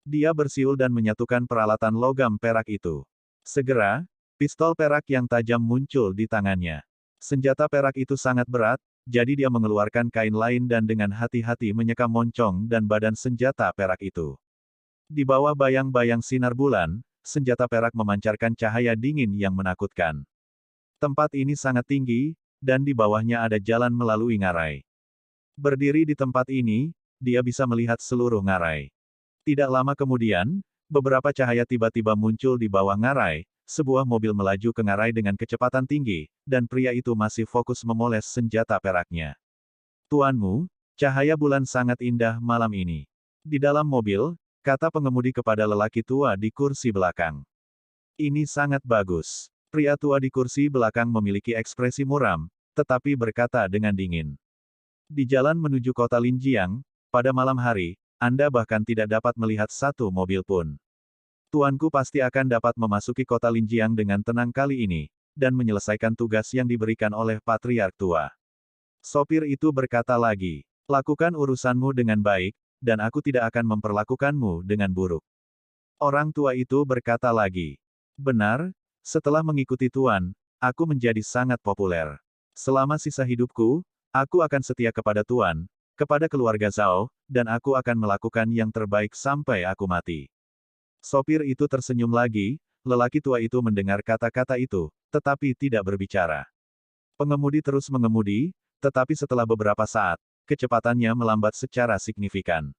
Dia bersiul dan menyatukan peralatan logam perak itu. Segera, pistol perak yang tajam muncul di tangannya. Senjata perak itu sangat berat, jadi dia mengeluarkan kain lain dan dengan hati-hati menyeka moncong dan badan senjata perak itu. Di bawah bayang-bayang sinar bulan, senjata perak memancarkan cahaya dingin yang menakutkan. Tempat ini sangat tinggi, dan di bawahnya ada jalan melalui ngarai. Berdiri di tempat ini, dia bisa melihat seluruh ngarai. Tidak lama kemudian, beberapa cahaya tiba-tiba muncul di bawah ngarai, sebuah mobil melaju ke ngarai dengan kecepatan tinggi, dan pria itu masih fokus memoles senjata peraknya. "Tuanmu, cahaya bulan sangat indah malam ini." Di dalam mobil, kata pengemudi kepada lelaki tua di kursi belakang. "Ini sangat bagus." Pria tua di kursi belakang memiliki ekspresi muram, tetapi berkata dengan dingin. Di jalan menuju kota Linjiang, pada malam hari, Anda bahkan tidak dapat melihat satu mobil pun. Tuanku pasti akan dapat memasuki kota Linjiang dengan tenang kali ini, dan menyelesaikan tugas yang diberikan oleh Patriark tua. Sopir itu berkata lagi, "Lakukan urusanmu dengan baik, dan aku tidak akan memperlakukanmu dengan buruk." Orang tua itu berkata lagi, "Benar, setelah mengikuti Tuan, aku menjadi sangat populer. Selama sisa hidupku, aku akan setia kepada Tuan, kepada keluarga Zhao, dan aku akan melakukan yang terbaik sampai aku mati." Sopir itu tersenyum lagi, lelaki tua itu mendengar kata-kata itu, tetapi tidak berbicara. Pengemudi terus mengemudi, tetapi setelah beberapa saat, kecepatannya melambat secara signifikan.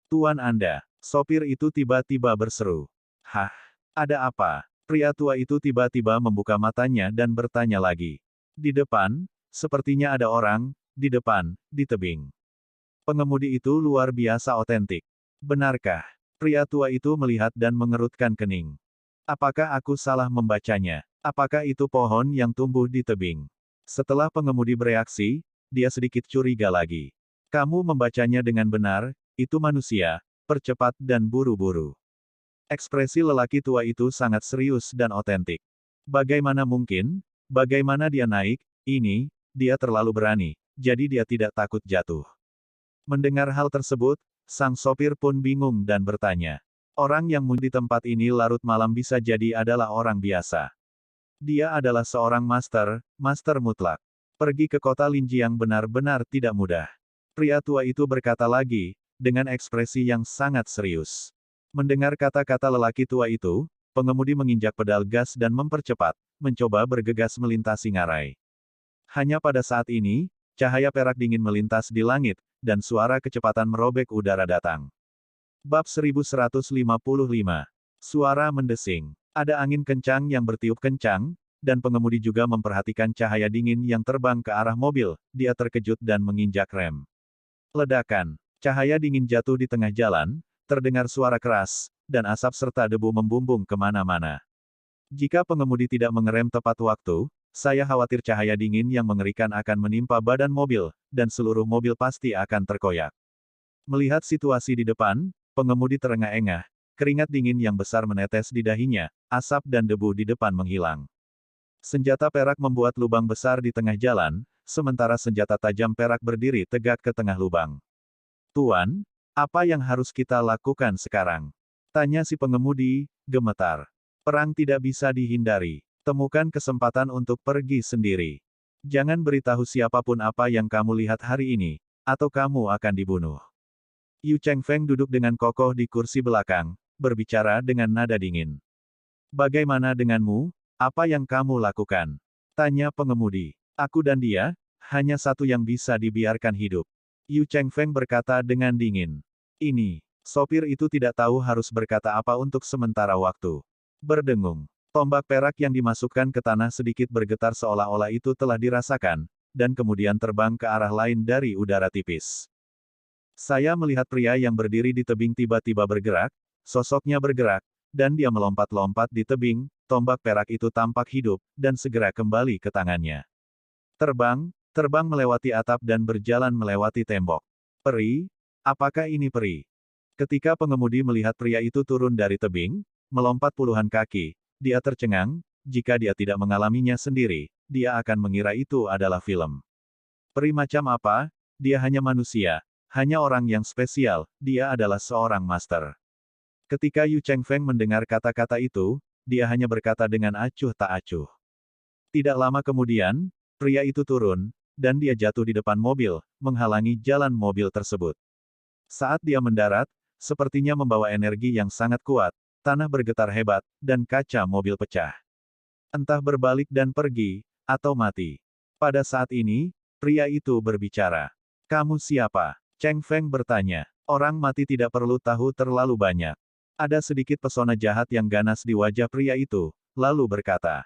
"Tuan Anda," sopir itu tiba-tiba berseru. "Hah? Ada apa?" Pria tua itu tiba-tiba membuka matanya dan bertanya lagi. "Di depan, sepertinya ada orang, di depan, di tebing." Pengemudi itu luar biasa otentik. "Benarkah?" Pria tua itu melihat dan mengerutkan kening. "Apakah aku salah membacanya? Apakah itu pohon yang tumbuh di tebing?" Setelah pengemudi bereaksi, dia sedikit curiga lagi. "Kamu membacanya dengan benar, itu manusia, percepat dan buru-buru." Ekspresi lelaki tua itu sangat serius dan otentik. Bagaimana mungkin? Bagaimana dia naik? Ini, dia terlalu berani, jadi dia tidak takut jatuh. Mendengar hal tersebut, sang sopir pun bingung dan bertanya. Orang yang muncul di tempat ini larut malam bisa jadi adalah orang biasa. Dia adalah seorang master mutlak. Pergi ke kota Linjiang benar-benar tidak mudah. Pria tua itu berkata lagi, dengan ekspresi yang sangat serius. Mendengar kata-kata lelaki tua itu, pengemudi menginjak pedal gas dan mempercepat, mencoba bergegas melintasi ngarai. Hanya pada saat ini, cahaya perak dingin melintas di langit, dan suara kecepatan merobek udara datang. Bab 1155. Suara mendesing. Ada angin kencang yang bertiup kencang, dan pengemudi juga memperhatikan cahaya dingin yang terbang ke arah mobil, dia terkejut dan menginjak rem. Ledakan. Cahaya dingin jatuh di tengah jalan, terdengar suara keras, dan asap serta debu membumbung kemana-mana. Jika pengemudi tidak mengerem tepat waktu, saya khawatir cahaya dingin yang mengerikan akan menimpa badan mobil, dan seluruh mobil pasti akan terkoyak. Melihat situasi di depan, pengemudi terengah-engah, keringat dingin yang besar menetes di dahinya, asap dan debu di depan menghilang. Senjata perak membuat lubang besar di tengah jalan, sementara senjata tajam perak berdiri tegak ke tengah lubang. "Tuan, apa yang harus kita lakukan sekarang?" tanya si pengemudi, gemetar. "Perang tidak bisa dihindari. Temukan kesempatan untuk pergi sendiri. Jangan beritahu siapapun apa yang kamu lihat hari ini, atau kamu akan dibunuh." Yu Chengfeng duduk dengan kokoh di kursi belakang, berbicara dengan nada dingin. "Bagaimana denganmu? Apa yang kamu lakukan?" tanya pengemudi. "Aku dan dia, hanya satu yang bisa dibiarkan hidup." Yu Chengfeng berkata dengan dingin. "Ini." Sopir itu tidak tahu harus berkata apa untuk sementara waktu. Berdengung. Tombak perak yang dimasukkan ke tanah sedikit bergetar seolah-olah itu telah dirasakan, dan kemudian terbang ke arah lain dari udara tipis. Saya melihat pria yang berdiri di tebing tiba-tiba bergerak, sosoknya bergerak, dan dia melompat-lompat di tebing, tombak perak itu tampak hidup, dan segera kembali ke tangannya. Terbang, Terbang melewati atap dan berjalan melewati tembok. Peri? Apakah ini peri? Ketika pengemudi melihat pria itu turun dari tebing, melompat puluhan kaki, dia tercengang, jika dia tidak mengalaminya sendiri, dia akan mengira itu adalah film. Peri macam apa? Dia hanya manusia, hanya orang yang spesial, dia adalah seorang master. Ketika Yu Chengfeng mendengar kata-kata itu, dia hanya berkata dengan acuh tak acuh. Tidak lama kemudian, pria itu turun, dan dia jatuh di depan mobil, menghalangi jalan mobil tersebut. Saat dia mendarat, sepertinya membawa energi yang sangat kuat, tanah bergetar hebat, dan kaca mobil pecah. Entah berbalik dan pergi, atau mati. Pada saat ini, pria itu berbicara. Kamu siapa? Cheng Feng bertanya. Orang mati tidak perlu tahu terlalu banyak. Ada sedikit pesona jahat yang ganas di wajah pria itu, lalu berkata.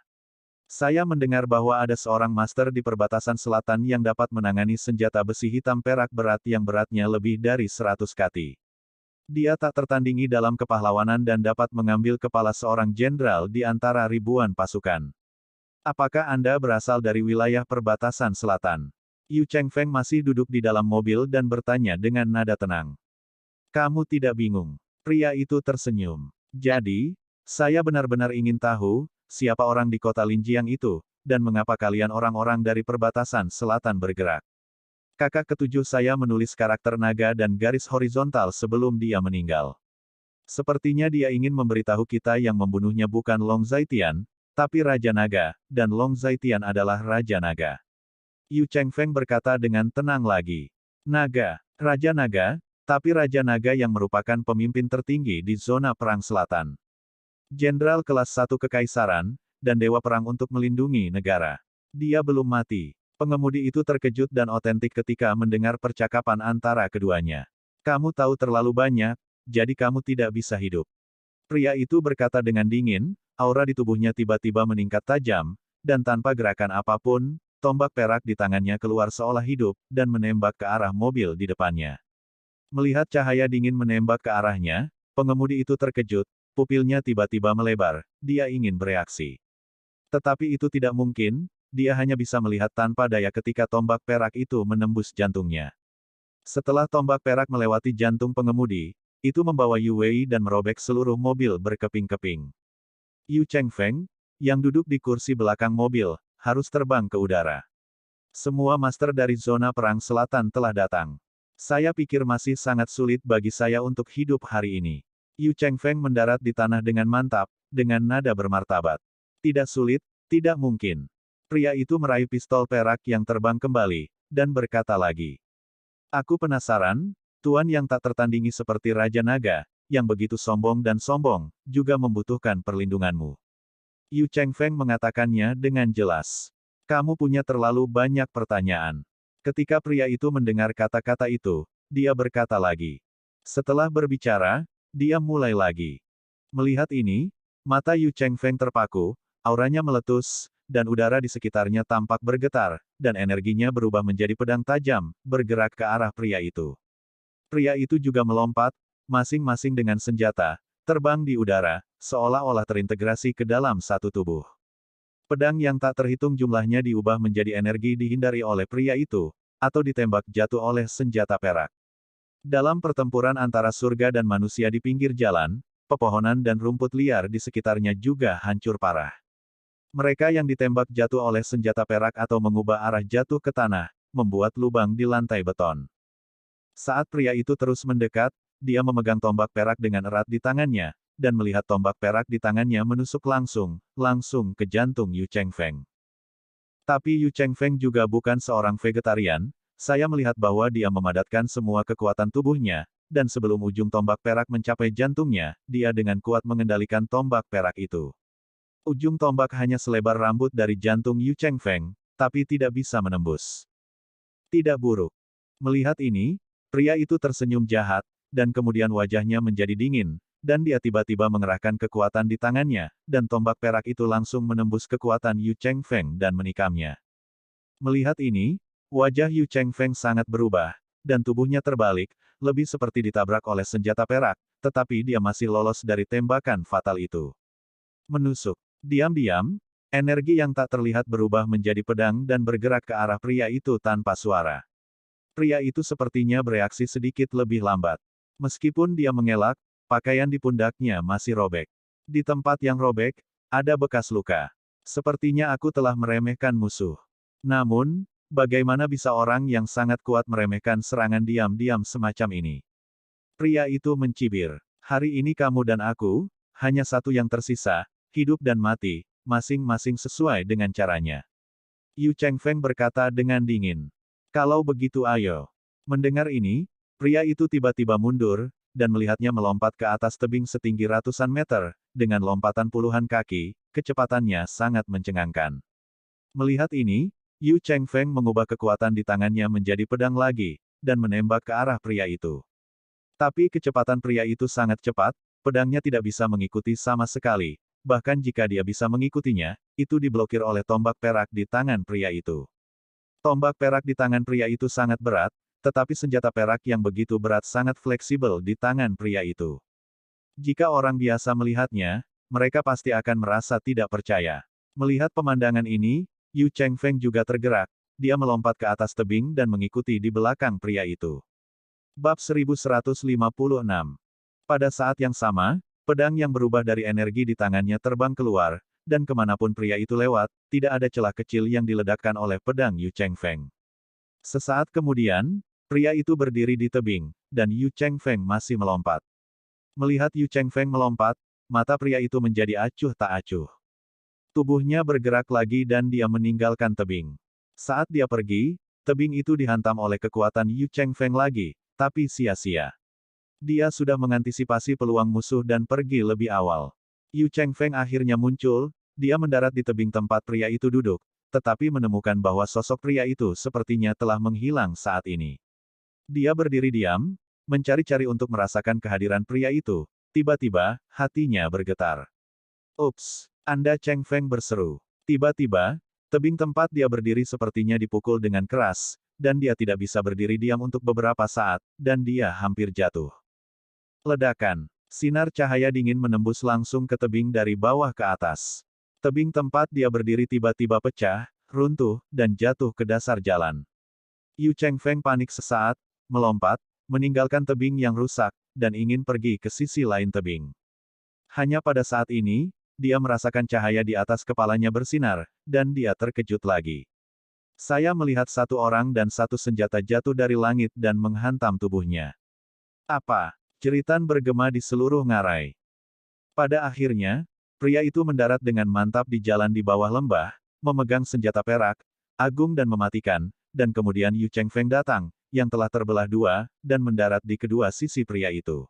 Saya mendengar bahwa ada seorang master di perbatasan selatan yang dapat menangani senjata besi hitam perak berat yang beratnya lebih dari 100 kati. Dia tak tertandingi dalam kepahlawanan dan dapat mengambil kepala seorang jenderal di antara ribuan pasukan. Apakah Anda berasal dari wilayah perbatasan selatan? Yu Chengfeng masih duduk di dalam mobil dan bertanya dengan nada tenang. Kamu tidak bingung. Pria itu tersenyum. Jadi, saya benar-benar ingin tahu, siapa orang di kota Linjiang itu, dan mengapa kalian orang-orang dari perbatasan selatan bergerak? Kakak ketujuh saya menulis karakter naga dan garis horizontal sebelum dia meninggal. Sepertinya dia ingin memberitahu kita yang membunuhnya bukan Long Zaitian, tapi Raja Naga, dan Long Zaitian adalah Raja Naga. Yu Chengfeng berkata dengan tenang lagi. Naga, Raja Naga, tapi Raja Naga yang merupakan pemimpin tertinggi di zona perang selatan. Jenderal kelas 1 kekaisaran, dan dewa perang untuk melindungi negara. Dia belum mati. Pengemudi itu terkejut dan otentik ketika mendengar percakapan antara keduanya. Kamu tahu terlalu banyak, jadi kamu tidak bisa hidup. Pria itu berkata dengan dingin, aura di tubuhnya tiba-tiba meningkat tajam, dan tanpa gerakan apapun, tombak perak di tangannya keluar seolah hidup, dan menembak ke arah mobil di depannya. Melihat cahaya dingin menembak ke arahnya, pengemudi itu terkejut, pupilnya tiba-tiba melebar, dia ingin bereaksi. Tetapi itu tidak mungkin, dia hanya bisa melihat tanpa daya ketika tombak perak itu menembus jantungnya. Setelah tombak perak melewati jantung pengemudi, itu membawa Yu Wei dan merobek seluruh mobil berkeping-keping. Yu Chengfeng, yang duduk di kursi belakang mobil, harus terbang ke udara. Semua master dari zona perang selatan telah datang. Saya pikir masih sangat sulit bagi saya untuk hidup hari ini. Yu Chengfeng mendarat di tanah dengan mantap, dengan nada bermartabat. Tidak sulit, tidak mungkin. Pria itu meraih pistol perak yang terbang kembali, dan berkata lagi. Aku penasaran, Tuan yang tak tertandingi seperti Raja Naga, yang begitu sombong dan sombong, juga membutuhkan perlindunganmu. Yu Chengfeng mengatakannya dengan jelas. Kamu punya terlalu banyak pertanyaan. Ketika pria itu mendengar kata-kata itu, dia berkata lagi. Setelah berbicara, dia mulai lagi. Melihat ini, mata Yu Chengfeng terpaku, auranya meletus, dan udara di sekitarnya tampak bergetar, dan energinya berubah menjadi pedang tajam, bergerak ke arah pria itu. Pria itu juga melompat, masing-masing dengan senjata, terbang di udara, seolah-olah terintegrasi ke dalam satu tubuh. Pedang yang tak terhitung jumlahnya diubah menjadi energi dihindari oleh pria itu, atau ditembak jatuh oleh senjata perak. Dalam pertempuran antara surga dan manusia di pinggir jalan, pepohonan dan rumput liar di sekitarnya juga hancur parah. Mereka yang ditembak jatuh oleh senjata perak atau mengubah arah jatuh ke tanah, membuat lubang di lantai beton. Saat pria itu terus mendekat, dia memegang tombak perak dengan erat di tangannya, dan melihat tombak perak di tangannya menusuk langsung ke jantung Yu Chengfeng. Tapi Yu Chengfeng juga bukan seorang vegetarian, saya melihat bahwa dia memadatkan semua kekuatan tubuhnya, dan sebelum ujung tombak perak mencapai jantungnya, dia dengan kuat mengendalikan tombak perak itu. Ujung tombak hanya selebar rambut dari jantung Yu Chengfeng, tapi tidak bisa menembus. Tidak buruk. Melihat ini, pria itu tersenyum jahat, dan kemudian wajahnya menjadi dingin, dan dia tiba-tiba mengerahkan kekuatan di tangannya, dan tombak perak itu langsung menembus kekuatan Yu Chengfeng dan menikamnya. Melihat ini, wajah Yu Chengfeng sangat berubah, dan tubuhnya terbalik, lebih seperti ditabrak oleh senjata perak, tetapi dia masih lolos dari tembakan fatal itu. Menusuk. Diam-diam, Energi yang tak terlihat berubah menjadi pedang dan bergerak ke arah pria itu tanpa suara. Pria itu sepertinya bereaksi sedikit lebih lambat. Meskipun dia mengelak, pakaian di pundaknya masih robek. Di tempat yang robek, ada bekas luka. Sepertinya aku telah meremehkan musuh. Namun, bagaimana bisa orang yang sangat kuat meremehkan serangan diam-diam semacam ini? Pria itu mencibir. Hari ini kamu dan aku, hanya satu yang tersisa, hidup dan mati, masing-masing sesuai dengan caranya. Yu Chengfeng berkata dengan dingin. Kalau begitu ayo. Mendengar ini, pria itu tiba-tiba mundur, dan melihatnya melompat ke atas tebing setinggi ratusan meter, dengan lompatan puluhan kaki, kecepatannya sangat mencengangkan. Melihat ini, Yu Chengfeng mengubah kekuatan di tangannya menjadi pedang lagi, dan menembak ke arah pria itu. Tapi kecepatan pria itu sangat cepat, pedangnya tidak bisa mengikuti sama sekali, bahkan jika dia bisa mengikutinya, itu diblokir oleh tombak perak di tangan pria itu. Tombak perak di tangan pria itu sangat berat, tetapi senjata perak yang begitu berat sangat fleksibel di tangan pria itu. Jika orang biasa melihatnya, mereka pasti akan merasa tidak percaya. Melihat pemandangan ini, Yu Chengfeng juga tergerak, dia melompat ke atas tebing dan mengikuti di belakang pria itu. Bab 1156. Pada saat yang sama, pedang yang berubah dari energi di tangannya terbang keluar, dan kemanapun pria itu lewat, tidak ada celah kecil yang diledakkan oleh pedang Yu Chengfeng. Sesaat kemudian, pria itu berdiri di tebing, dan Yu Chengfeng masih melompat. Melihat Yu Chengfeng melompat, mata pria itu menjadi acuh tak acuh. Tubuhnya bergerak lagi dan dia meninggalkan tebing. Saat dia pergi, tebing itu dihantam oleh kekuatan Yu Chengfeng lagi, tapi sia-sia. Dia sudah mengantisipasi peluang musuh dan pergi lebih awal. Yu Chengfeng akhirnya muncul, dia mendarat di tebing tempat pria itu duduk, tetapi menemukan bahwa sosok pria itu sepertinya telah menghilang saat ini. Dia berdiri diam, mencari-cari untuk merasakan kehadiran pria itu. Tiba-tiba, hatinya bergetar. Ups, Anda Chengfeng berseru. Tiba-tiba, tebing tempat dia berdiri sepertinya dipukul dengan keras, dan dia tidak bisa berdiri diam untuk beberapa saat, dan dia hampir jatuh. Ledakan. Sinar cahaya dingin menembus langsung ke tebing dari bawah ke atas. Tebing tempat dia berdiri tiba-tiba pecah, runtuh, dan jatuh ke dasar jalan. Yu Chengfeng panik sesaat, melompat, meninggalkan tebing yang rusak, dan ingin pergi ke sisi lain tebing. Hanya pada saat ini, dia merasakan cahaya di atas kepalanya bersinar, dan dia terkejut lagi. Saya melihat satu orang dan satu senjata jatuh dari langit dan menghantam tubuhnya. Apa? Jeritan bergema di seluruh ngarai. Pada akhirnya, pria itu mendarat dengan mantap di jalan di bawah lembah, memegang senjata perak, agung dan mematikan, dan kemudian Yu Chengfeng datang, yang telah terbelah dua, dan mendarat di kedua sisi pria itu.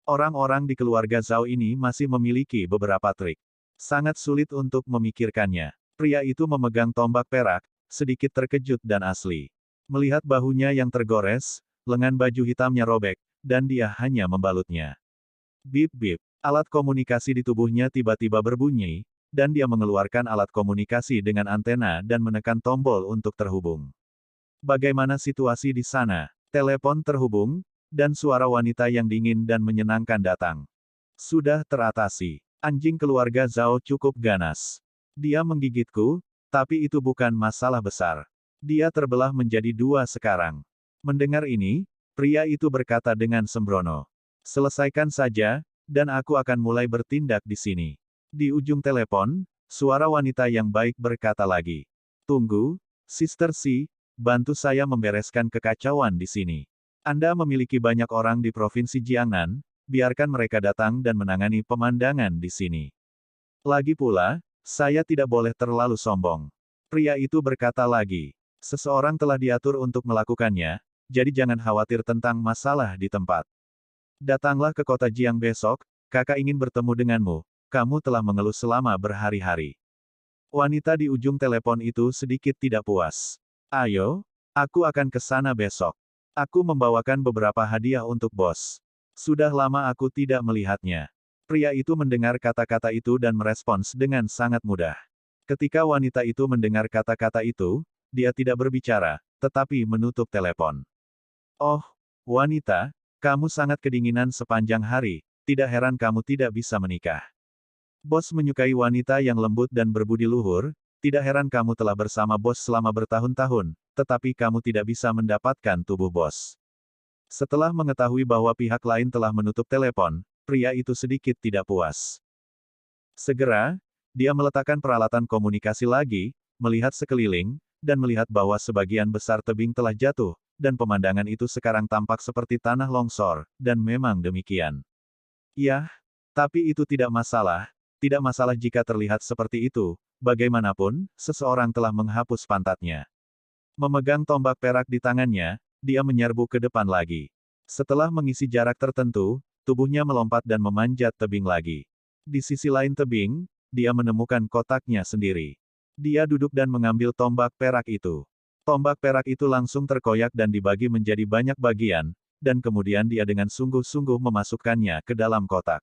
Orang-orang di keluarga Zhao ini masih memiliki beberapa trik. Sangat sulit untuk memikirkannya. Pria itu memegang tombak perak, sedikit terkejut dan asli. Melihat bahunya yang tergores, lengan baju hitamnya robek, dan dia hanya membalutnya. Bip-bip, alat komunikasi di tubuhnya tiba-tiba berbunyi, dan dia mengeluarkan alat komunikasi dengan antena dan menekan tombol untuk terhubung. Bagaimana situasi di sana? Telepon terhubung, dan suara wanita yang dingin dan menyenangkan datang. Sudah teratasi. Anjing keluarga Zhao cukup ganas. Dia menggigitku, tapi itu bukan masalah besar. Dia terbelah menjadi dua sekarang. Mendengar ini, pria itu berkata dengan sembrono. Selesaikan saja, dan aku akan mulai bertindak di sini. Di ujung telepon, suara wanita yang baik berkata lagi. Tunggu, Sister Si, bantu saya membereskan kekacauan di sini. Anda memiliki banyak orang di Provinsi Jiangnan, biarkan mereka datang dan menangani pemandangan di sini. Lagi pula, saya tidak boleh terlalu sombong. Pria itu berkata lagi. Seseorang telah diatur untuk melakukannya, jadi jangan khawatir tentang masalah di tempat. Datanglah ke kota Jiang besok, kakak ingin bertemu denganmu, kamu telah mengeluh selama berhari-hari. Wanita di ujung telepon itu sedikit tidak puas. Ayo, aku akan ke sana besok. Aku membawakan beberapa hadiah untuk bos. Sudah lama aku tidak melihatnya. Pria itu mendengar kata-kata itu dan merespons dengan sangat mudah. Ketika wanita itu mendengar kata-kata itu, dia tidak berbicara, tetapi menutup telepon. Oh, wanita, kamu sangat kedinginan sepanjang hari, tidak heran kamu tidak bisa menikah. Bos menyukai wanita yang lembut dan berbudi luhur, tidak heran kamu telah bersama bos selama bertahun-tahun, tetapi kamu tidak bisa mendapatkan tubuh bos. Setelah mengetahui bahwa pihak lain telah menutup telepon, pria itu sedikit tidak puas. Segera, dia meletakkan peralatan komunikasi lagi, melihat sekeliling, dan melihat bahwa sebagian besar tebing telah jatuh, dan pemandangan itu sekarang tampak seperti tanah longsor, dan memang demikian. Yah, tapi itu tidak masalah jika terlihat seperti itu, bagaimanapun, seseorang telah menghapus pantatnya. Memegang tombak perak di tangannya, dia menyerbu ke depan lagi. Setelah mengisi jarak tertentu, tubuhnya melompat dan memanjat tebing lagi. Di sisi lain tebing, dia menemukan kotaknya sendiri. Dia duduk dan mengambil tombak perak itu. Tombak perak itu langsung terkoyak dan dibagi menjadi banyak bagian, dan kemudian dia dengan sungguh-sungguh memasukkannya ke dalam kotak.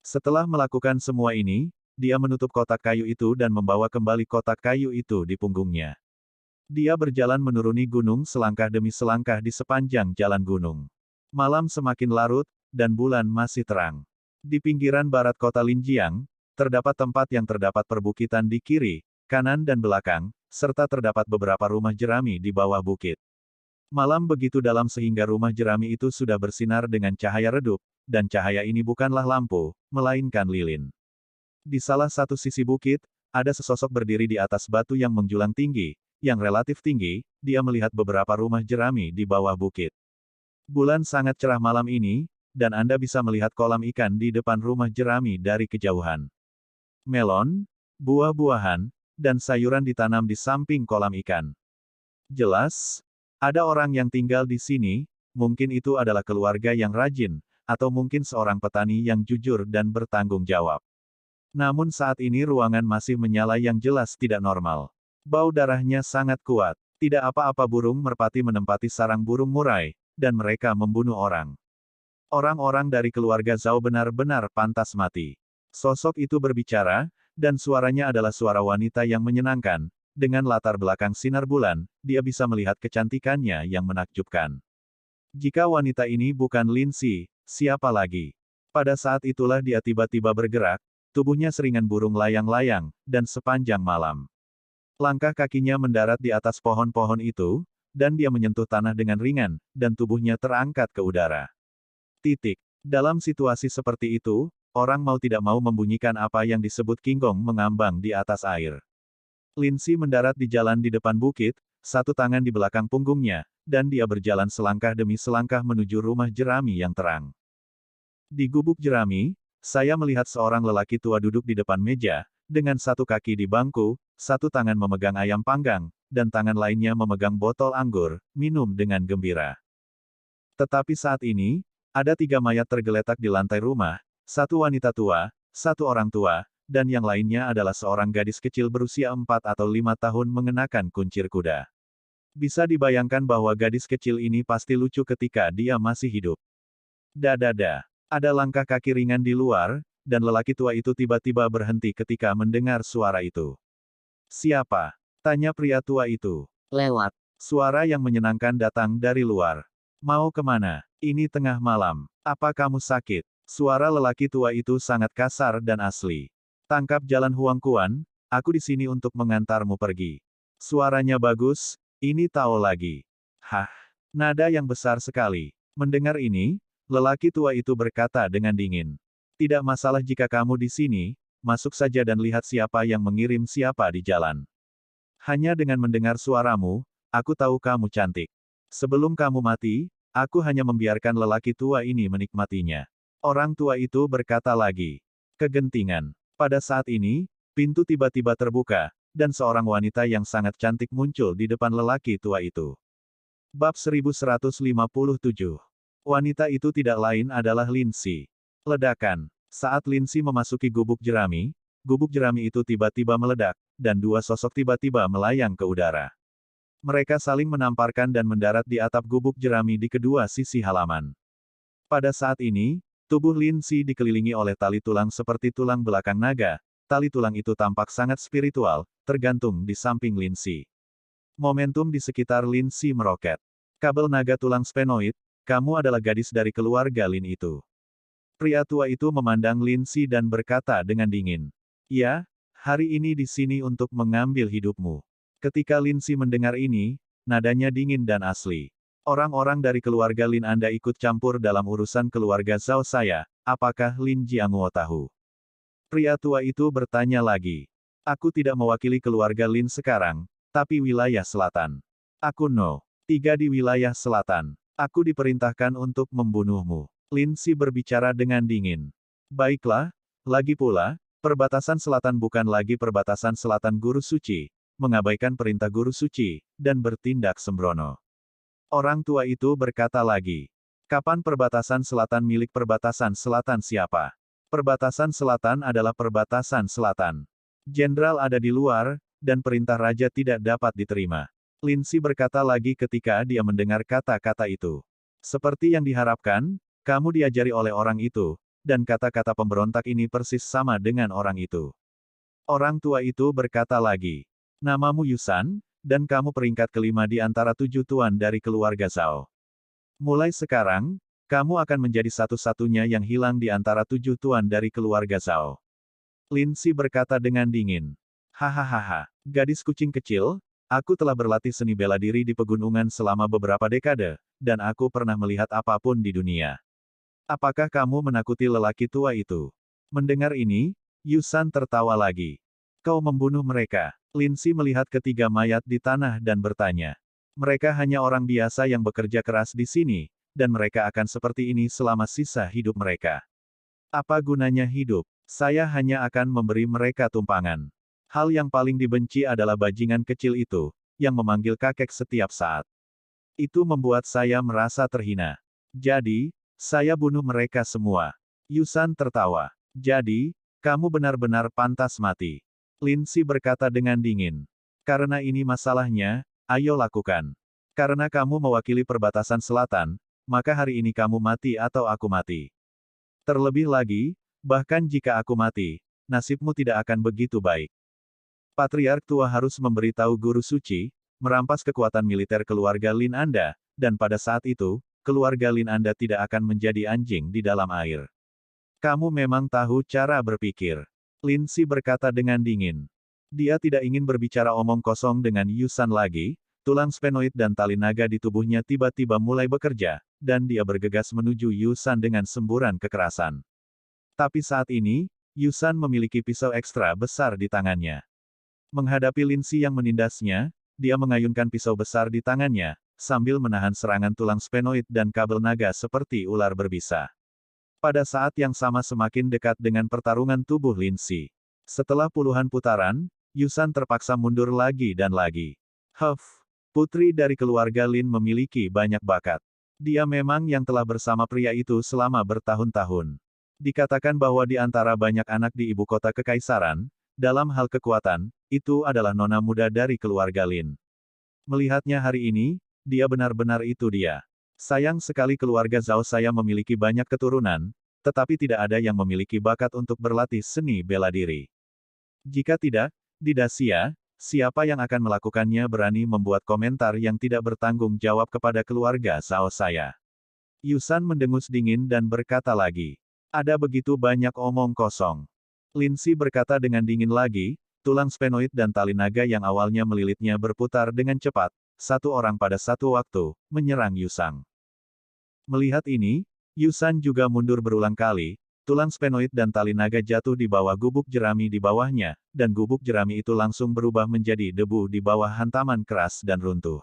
Setelah melakukan semua ini, dia menutup kotak kayu itu dan membawa kembali kotak kayu itu di punggungnya. Dia berjalan menuruni gunung selangkah demi selangkah di sepanjang jalan gunung. Malam semakin larut, dan bulan masih terang. Di pinggiran barat kota Linjiang, terdapat tempat yang terdapat perbukitan di kiri, kanan dan belakang, serta terdapat beberapa rumah jerami di bawah bukit. Malam begitu dalam sehingga rumah jerami itu sudah bersinar dengan cahaya redup, dan cahaya ini bukanlah lampu, melainkan lilin. Di salah satu sisi bukit, ada sesosok berdiri di atas batu yang menjulang tinggi, yang relatif tinggi, dia melihat beberapa rumah jerami di bawah bukit. Bulan sangat cerah malam ini, dan Anda bisa melihat kolam ikan di depan rumah jerami dari kejauhan. Melon, buah-buahan, dan sayuran ditanam di samping kolam ikan. Jelas, ada orang yang tinggal di sini, mungkin itu adalah keluarga yang rajin, atau mungkin seorang petani yang jujur dan bertanggung jawab. Namun saat ini ruangan masih menyala yang jelas tidak normal. Bau darahnya sangat kuat. Tidak apa-apa burung merpati menempati sarang burung murai, dan mereka membunuh orang. Orang-orang dari keluarga Zhao benar-benar pantas mati. Sosok itu berbicara, dan suaranya adalah suara wanita yang menyenangkan. Dengan latar belakang sinar bulan, dia bisa melihat kecantikannya yang menakjubkan. Jika wanita ini bukan Lin Si, siapa lagi? Pada saat itulah dia tiba-tiba bergerak, tubuhnya seringan burung layang-layang, dan sepanjang malam. Langkah kakinya mendarat di atas pohon-pohon itu, dan dia menyentuh tanah dengan ringan, dan tubuhnya terangkat ke udara. Dalam situasi seperti itu, orang mau tidak mau membunyikan apa yang disebut kinggong mengambang di atas air. Lin Si mendarat di jalan di depan bukit, satu tangan di belakang punggungnya, dan dia berjalan selangkah demi selangkah menuju rumah jerami yang terang. Di gubuk jerami, saya melihat seorang lelaki tua duduk di depan meja, dengan satu kaki di bangku, satu tangan memegang ayam panggang, dan tangan lainnya memegang botol anggur, minum dengan gembira. Tetapi saat ini, ada 3 mayat tergeletak di lantai rumah, satu wanita tua, satu orang tua, dan yang lainnya adalah seorang gadis kecil berusia 4 atau 5 tahun mengenakan kuncir kuda. Bisa dibayangkan bahwa gadis kecil ini pasti lucu ketika dia masih hidup. Dadada. Ada langkah kaki ringan di luar, dan lelaki tua itu tiba-tiba berhenti ketika mendengar suara itu. Siapa? Tanya pria tua itu. Lewat. Suara yang menyenangkan datang dari luar. Mau kemana? Ini tengah malam. Apa kamu sakit? Suara lelaki tua itu sangat kasar dan asli. Tangkap jalan Huang Kuan, aku di sini untuk mengantarmu pergi. Suaranya bagus, ini Tao lagi. Hah, nada yang besar sekali. Mendengar ini, lelaki tua itu berkata dengan dingin. Tidak masalah jika kamu di sini, masuk saja dan lihat siapa yang mengirim siapa di jalan. Hanya dengan mendengar suaramu, aku tahu kamu cantik. Sebelum kamu mati, aku hanya membiarkan lelaki tua ini menikmatinya. Orang tua itu berkata lagi. Kegentingan. Pada saat ini, pintu tiba-tiba terbuka, dan seorang wanita yang sangat cantik muncul di depan lelaki tua itu. Bab 1157. Wanita itu tidak lain adalah Lin Si. Ledakan. Saat Lin Si memasuki gubuk jerami itu tiba-tiba meledak, dan 2 sosok tiba-tiba melayang ke udara. Mereka saling menamparkan dan mendarat di atap gubuk jerami di kedua sisi halaman. Pada saat ini, tubuh Lin Si dikelilingi oleh tali tulang seperti tulang belakang naga. Tali tulang itu tampak sangat spiritual, tergantung di samping Lin Si. Momentum di sekitar Lin Si meroket. Kabel naga tulang sphenoid, kamu adalah gadis dari keluarga Lin itu. Pria tua itu memandang Lin Si dan berkata dengan dingin. Ya, hari ini di sini untuk mengambil hidupmu. Ketika Lin Si mendengar ini, nadanya dingin dan asli. Orang-orang dari keluarga Lin Anda ikut campur dalam urusan keluarga Zhao saya, apakah Lin Jianguo tahu? Pria tua itu bertanya lagi. Aku tidak mewakili keluarga Lin sekarang, tapi wilayah selatan. Aku tiga di wilayah selatan. Aku diperintahkan untuk membunuhmu. Lin Si berbicara dengan dingin. Baiklah, lagi pula, perbatasan selatan bukan lagi perbatasan selatan guru suci, mengabaikan perintah guru suci, dan bertindak sembrono. Orang tua itu berkata lagi. Kapan perbatasan selatan milik perbatasan selatan siapa? Perbatasan selatan adalah perbatasan selatan. Jenderal ada di luar, dan perintah raja tidak dapat diterima. Lin Si berkata lagi ketika dia mendengar kata-kata itu. Seperti yang diharapkan, kamu diajari oleh orang itu, dan kata-kata pemberontak ini persis sama dengan orang itu. Orang tua itu berkata lagi. Namamu Yusan, dan kamu peringkat kelima di antara 7 tuan dari keluarga Zhao. Mulai sekarang, kamu akan menjadi satu-satunya yang hilang di antara 7 tuan dari keluarga Zhao. Lin Si berkata dengan dingin. Hahaha, gadis kucing kecil, aku telah berlatih seni bela diri di pegunungan selama beberapa dekade, dan aku pernah melihat apapun di dunia. Apakah kamu menakuti lelaki tua itu? Mendengar ini, Yusan tertawa lagi. Kau membunuh mereka. Lin Si melihat ketiga mayat di tanah dan bertanya. Mereka hanya orang biasa yang bekerja keras di sini, dan mereka akan seperti ini selama sisa hidup mereka. Apa gunanya hidup? Saya hanya akan memberi mereka tumpangan. Hal yang paling dibenci adalah bajingan kecil itu, yang memanggil kakek setiap saat. Itu membuat saya merasa terhina. Jadi, saya bunuh mereka semua. Yusan tertawa. Jadi, kamu benar-benar pantas mati. Lin Si berkata dengan dingin. Karena ini masalahnya, ayo lakukan. Karena kamu mewakili perbatasan selatan, maka hari ini kamu mati atau aku mati. Terlebih lagi, bahkan jika aku mati, nasibmu tidak akan begitu baik. Patriark tua harus memberitahu guru suci, merampas kekuatan militer keluarga Lin Anda, dan pada saat itu, keluarga Lin Anda tidak akan menjadi anjing di dalam air. Kamu memang tahu cara berpikir. Lin Si berkata dengan dingin. Dia tidak ingin berbicara omong kosong dengan Yusan lagi, tulang sphenoid dan tali naga di tubuhnya tiba-tiba mulai bekerja, dan dia bergegas menuju Yusan dengan semburan kekerasan. Tapi saat ini, Yusan memiliki pisau ekstra besar di tangannya. Menghadapi Lin Si yang menindasnya, dia mengayunkan pisau besar di tangannya, sambil menahan serangan tulang sphenoid dan kabel naga seperti ular berbisa. Pada saat yang sama semakin dekat dengan pertarungan tubuh Lin Si. Setelah puluhan putaran, Yusan terpaksa mundur lagi dan lagi. Putri dari keluarga Lin memiliki banyak bakat. Dia memang yang telah bersama pria itu selama bertahun-tahun. Dikatakan bahwa di antara banyak anak di ibu kota kekaisaran, dalam hal kekuatan, itu adalah nona muda dari keluarga Lin. Melihatnya hari ini, dia benar-benar itu dia. Sayang sekali keluarga Zhao saya memiliki banyak keturunan, tetapi tidak ada yang memiliki bakat untuk berlatih seni bela diri. Jika tidak, di Dacia, siapa yang akan melakukannya berani membuat komentar yang tidak bertanggung jawab kepada keluarga Zhao saya. Yusan mendengus dingin dan berkata lagi. Ada begitu banyak omong kosong. Lin Si berkata dengan dingin lagi, tulang sphenoid dan tali naga yang awalnya melilitnya berputar dengan cepat, satu orang pada satu waktu, menyerang Yusan. Melihat ini, Yusan juga mundur berulang kali, tulang sphenoid dan tali naga jatuh di bawah gubuk jerami di bawahnya, dan gubuk jerami itu langsung berubah menjadi debu di bawah hantaman keras dan runtuh.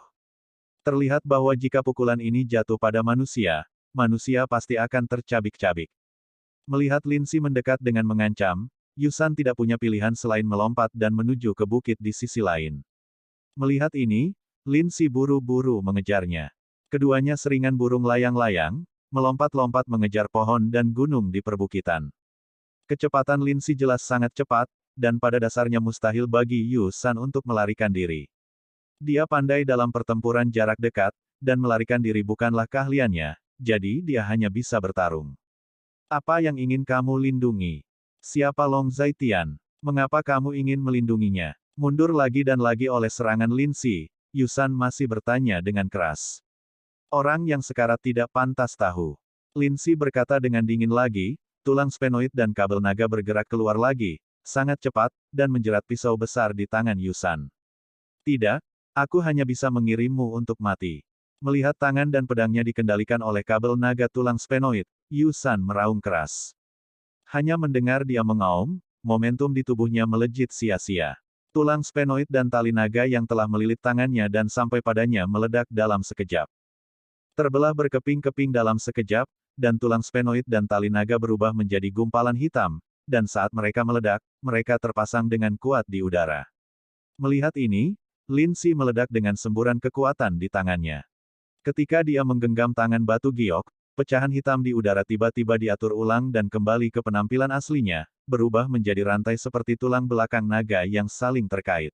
Terlihat bahwa jika pukulan ini jatuh pada manusia, manusia pasti akan tercabik-cabik. Melihat Lin Si mendekat dengan mengancam, Yusan tidak punya pilihan selain melompat dan menuju ke bukit di sisi lain. Melihat ini, Lin Si buru-buru mengejarnya. Keduanya seringan burung layang-layang, melompat-lompat mengejar pohon dan gunung di perbukitan. Kecepatan Lin Si jelas sangat cepat, dan pada dasarnya mustahil bagi Yusan untuk melarikan diri. Dia pandai dalam pertempuran jarak dekat, dan melarikan diri bukanlah keahliannya, jadi dia hanya bisa bertarung. Apa yang ingin kamu lindungi? Siapa Long Zaitian? Mengapa kamu ingin melindunginya? Mundur lagi dan lagi oleh serangan Lin Si, Yusan masih bertanya dengan keras. Orang yang sekarat tidak pantas tahu. Lin Si berkata dengan dingin lagi, tulang sphenoid dan kabel naga bergerak keluar lagi, sangat cepat, dan menjerat pisau besar di tangan Yusan. Tidak, aku hanya bisa mengirimmu untuk mati. Melihat tangan dan pedangnya dikendalikan oleh kabel naga tulang sphenoid, Yusan meraung keras. Hanya mendengar dia mengaum, momentum di tubuhnya melejit sia-sia. Tulang sphenoid dan tali naga yang telah melilit tangannya dan sampai padanya meledak dalam sekejap. Terbelah berkeping-keping dalam sekejap, dan tulang sphenoid dan tali naga berubah menjadi gumpalan hitam, dan saat mereka meledak, mereka terpasang dengan kuat di udara. Melihat ini, Lin Si meledak dengan semburan kekuatan di tangannya. Ketika dia menggenggam tangan batu giok, pecahan hitam di udara tiba-tiba diatur ulang dan kembali ke penampilan aslinya, berubah menjadi rantai seperti tulang belakang naga yang saling terkait.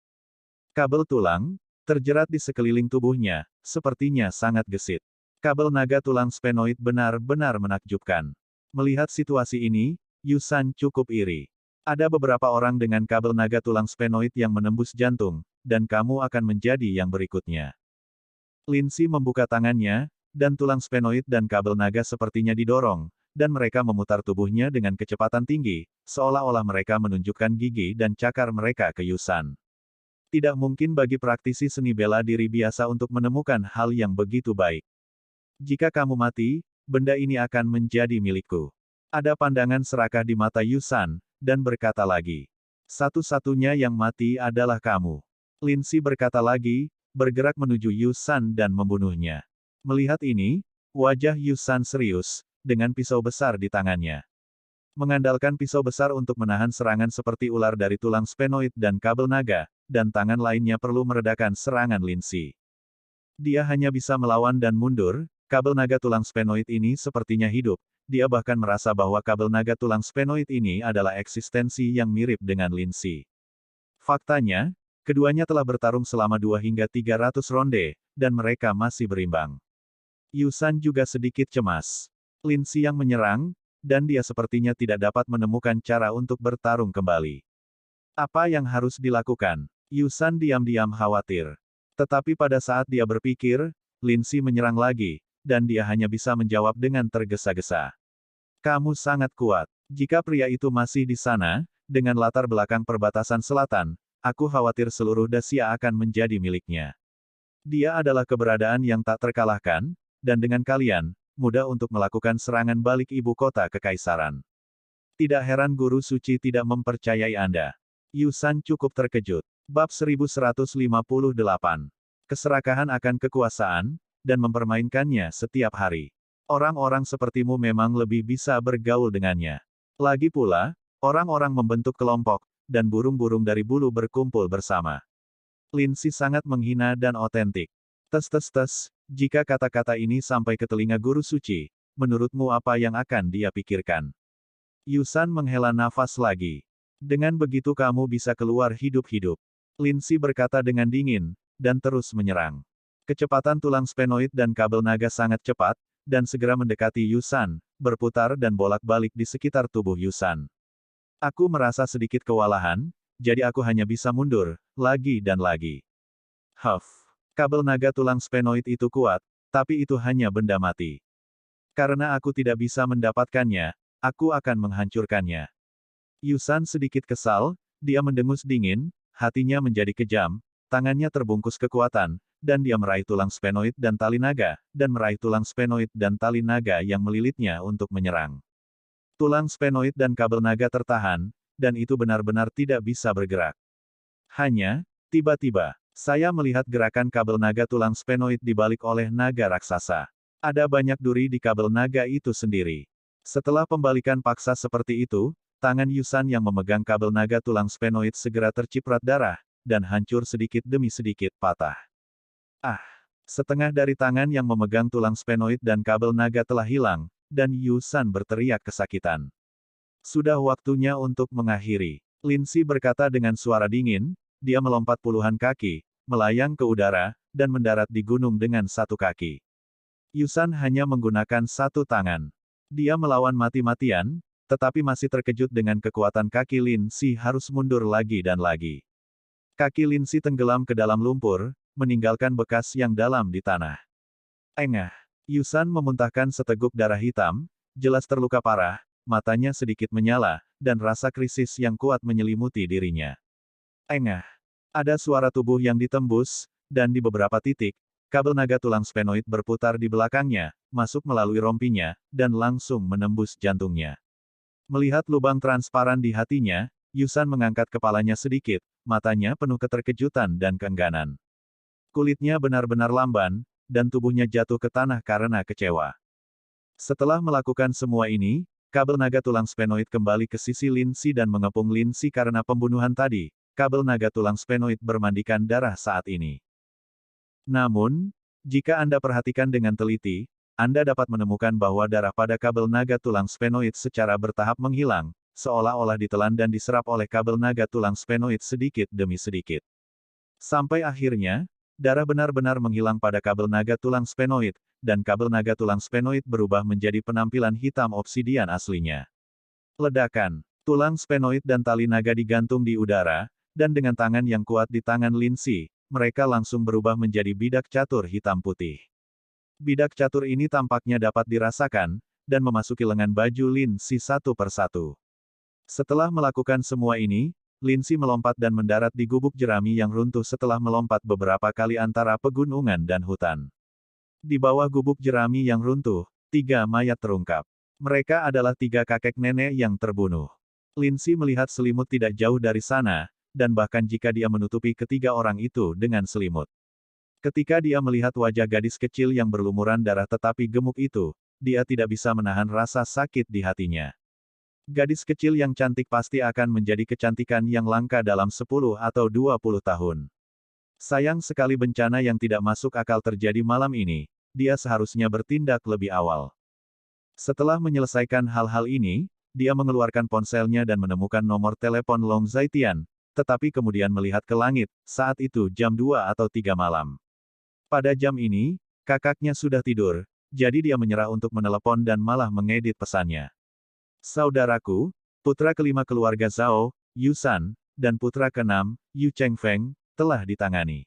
Kabel tulang, terjerat di sekeliling tubuhnya, sepertinya sangat gesit. Kabel naga tulang sphenoid benar-benar menakjubkan. Melihat situasi ini, Yusan cukup iri. Ada beberapa orang dengan kabel naga tulang sphenoid yang menembus jantung, dan kamu akan menjadi yang berikutnya. Lin Si membuka tangannya, dan tulang sphenoid dan kabel naga sepertinya didorong, dan mereka memutar tubuhnya dengan kecepatan tinggi, seolah-olah mereka menunjukkan gigi dan cakar mereka ke Yusan. Tidak mungkin bagi praktisi seni bela diri biasa untuk menemukan hal yang begitu baik. Jika kamu mati, benda ini akan menjadi milikku. Ada pandangan serakah di mata Yusan, dan berkata lagi. Satu-satunya yang mati adalah kamu. Lin Si berkata lagi, bergerak menuju Yusan dan membunuhnya. Melihat ini, wajah Yusan serius, dengan pisau besar di tangannya. Mengandalkan pisau besar untuk menahan serangan seperti ular dari tulang sphenoid dan kabel naga, dan tangan lainnya perlu meredakan serangan Lin Si. Dia hanya bisa melawan dan mundur. Kabel naga tulang sphenoid ini sepertinya hidup, dia bahkan merasa bahwa kabel naga tulang sphenoid ini adalah eksistensi yang mirip dengan Lin Si. Faktanya, keduanya telah bertarung selama 2 hingga 300 ronde, dan mereka masih berimbang. Yusan juga sedikit cemas. Lin Si yang menyerang, dan dia sepertinya tidak dapat menemukan cara untuk bertarung kembali. Apa yang harus dilakukan? Yusan diam-diam khawatir. Tetapi pada saat dia berpikir, Lin Si menyerang lagi, dan dia hanya bisa menjawab dengan tergesa-gesa. Kamu sangat kuat. Jika pria itu masih di sana, dengan latar belakang perbatasan selatan, aku khawatir seluruh Dacia akan menjadi miliknya. Dia adalah keberadaan yang tak terkalahkan, dan dengan kalian, mudah untuk melakukan serangan balik ibu kota kekaisaran. Tidak heran guru suci tidak mempercayai Anda. Yusan cukup terkejut. Bab 1158. Keserakahan akan kekuasaan, dan mempermainkannya setiap hari. Orang-orang sepertimu memang lebih bisa bergaul dengannya. Lagi pula, orang-orang membentuk kelompok, dan burung-burung dari bulu berkumpul bersama. Lin Si sangat menghina dan otentik. Tes, jika kata-kata ini sampai ke telinga guru suci, menurutmu apa yang akan dia pikirkan? Yusan menghela nafas lagi. Dengan begitu kamu bisa keluar hidup-hidup. Lin Si berkata dengan dingin, dan terus menyerang. Kecepatan tulang sphenoid dan kabel naga sangat cepat, dan segera mendekati Yusan, berputar dan bolak-balik di sekitar tubuh Yusan. Aku merasa sedikit kewalahan, jadi aku hanya bisa mundur, lagi dan lagi. Huff. Kabel naga tulang sphenoid itu kuat, tapi itu hanya benda mati. Karena aku tidak bisa mendapatkannya, aku akan menghancurkannya. Yusan sedikit kesal, dia mendengus dingin, hatinya menjadi kejam, tangannya terbungkus kekuatan, dan dia meraih tulang sphenoid dan tali naga, dan meraih tulang sphenoid dan tali naga yang melilitnya untuk menyerang. Tulang sphenoid dan kabel naga tertahan, dan itu benar-benar tidak bisa bergerak. Hanya, tiba-tiba, saya melihat gerakan kabel naga tulang sphenoid dibalik oleh naga raksasa. Ada banyak duri di kabel naga itu sendiri. Setelah pembalikan paksa seperti itu, tangan Yusan yang memegang kabel naga tulang sphenoid segera terciprat darah, dan hancur sedikit demi sedikit patah. Ah! Setengah dari tangan yang memegang tulang sphenoid dan kabel naga telah hilang, dan Yusan berteriak kesakitan. Sudah waktunya untuk mengakhiri. Lin Si berkata dengan suara dingin, dia melompat puluhan kaki, melayang ke udara, dan mendarat di gunung dengan satu kaki. Yusan hanya menggunakan satu tangan. Dia melawan mati-matian, tetapi masih terkejut dengan kekuatan kaki Lin Si harus mundur lagi dan lagi. Kaki Lin Si tenggelam ke dalam lumpur, meninggalkan bekas yang dalam di tanah. Engah. Yusan memuntahkan seteguk darah hitam, jelas terluka parah, matanya sedikit menyala, dan rasa krisis yang kuat menyelimuti dirinya. Engah. Ada suara tubuh yang ditembus, dan di beberapa titik, kabel naga tulang sphenoid berputar di belakangnya, masuk melalui rompinya, dan langsung menembus jantungnya. Melihat lubang transparan di hatinya, Yusan mengangkat kepalanya sedikit, matanya penuh keterkejutan dan keengganan. Kulitnya benar-benar lamban, dan tubuhnya jatuh ke tanah karena kecewa. Setelah melakukan semua ini, kabel naga tulang sphenoid kembali ke sisi Lin Si dan mengepung Lin Si karena pembunuhan tadi. Kabel naga tulang sphenoid bermandikan darah saat ini. Namun, jika Anda perhatikan dengan teliti, Anda dapat menemukan bahwa darah pada kabel naga tulang sphenoid secara bertahap menghilang, seolah-olah ditelan dan diserap oleh kabel naga tulang sphenoid sedikit demi sedikit. Sampai akhirnya, darah benar-benar menghilang pada kabel naga tulang sphenoid, dan kabel naga tulang sphenoid berubah menjadi penampilan hitam obsidian aslinya. Ledakan. Tulang sphenoid dan tali naga digantung di udara, dan dengan tangan yang kuat di tangan Lin Si, mereka langsung berubah menjadi bidak catur hitam putih. Bidak catur ini tampaknya dapat dirasakan, dan memasuki lengan baju Lin Si satu persatu. Setelah melakukan semua ini, Lin Si melompat dan mendarat di gubuk jerami yang runtuh setelah melompat beberapa kali antara pegunungan dan hutan. Di bawah gubuk jerami yang runtuh, 3 mayat terungkap. Mereka adalah 3 kakek nenek yang terbunuh. Lin Si melihat selimut tidak jauh dari sana, dan bahkan jika dia menutupi ketiga orang itu dengan selimut. Ketika dia melihat wajah gadis kecil yang berlumuran darah tetapi gemuk itu, dia tidak bisa menahan rasa sakit di hatinya. Gadis kecil yang cantik pasti akan menjadi kecantikan yang langka dalam 10 atau 20 tahun. Sayang sekali bencana yang tidak masuk akal terjadi malam ini, dia seharusnya bertindak lebih awal. Setelah menyelesaikan hal-hal ini, dia mengeluarkan ponselnya dan menemukan nomor telepon Long Zaitian, tetapi kemudian melihat ke langit, saat itu jam 2 atau 3 malam. Pada jam ini, kakaknya sudah tidur, jadi dia menyerah untuk menelepon dan malah mengedit pesannya. Saudaraku, putra kelima keluarga Zhao, Yusan, dan putra keenam, Yu Chengfeng, telah ditangani.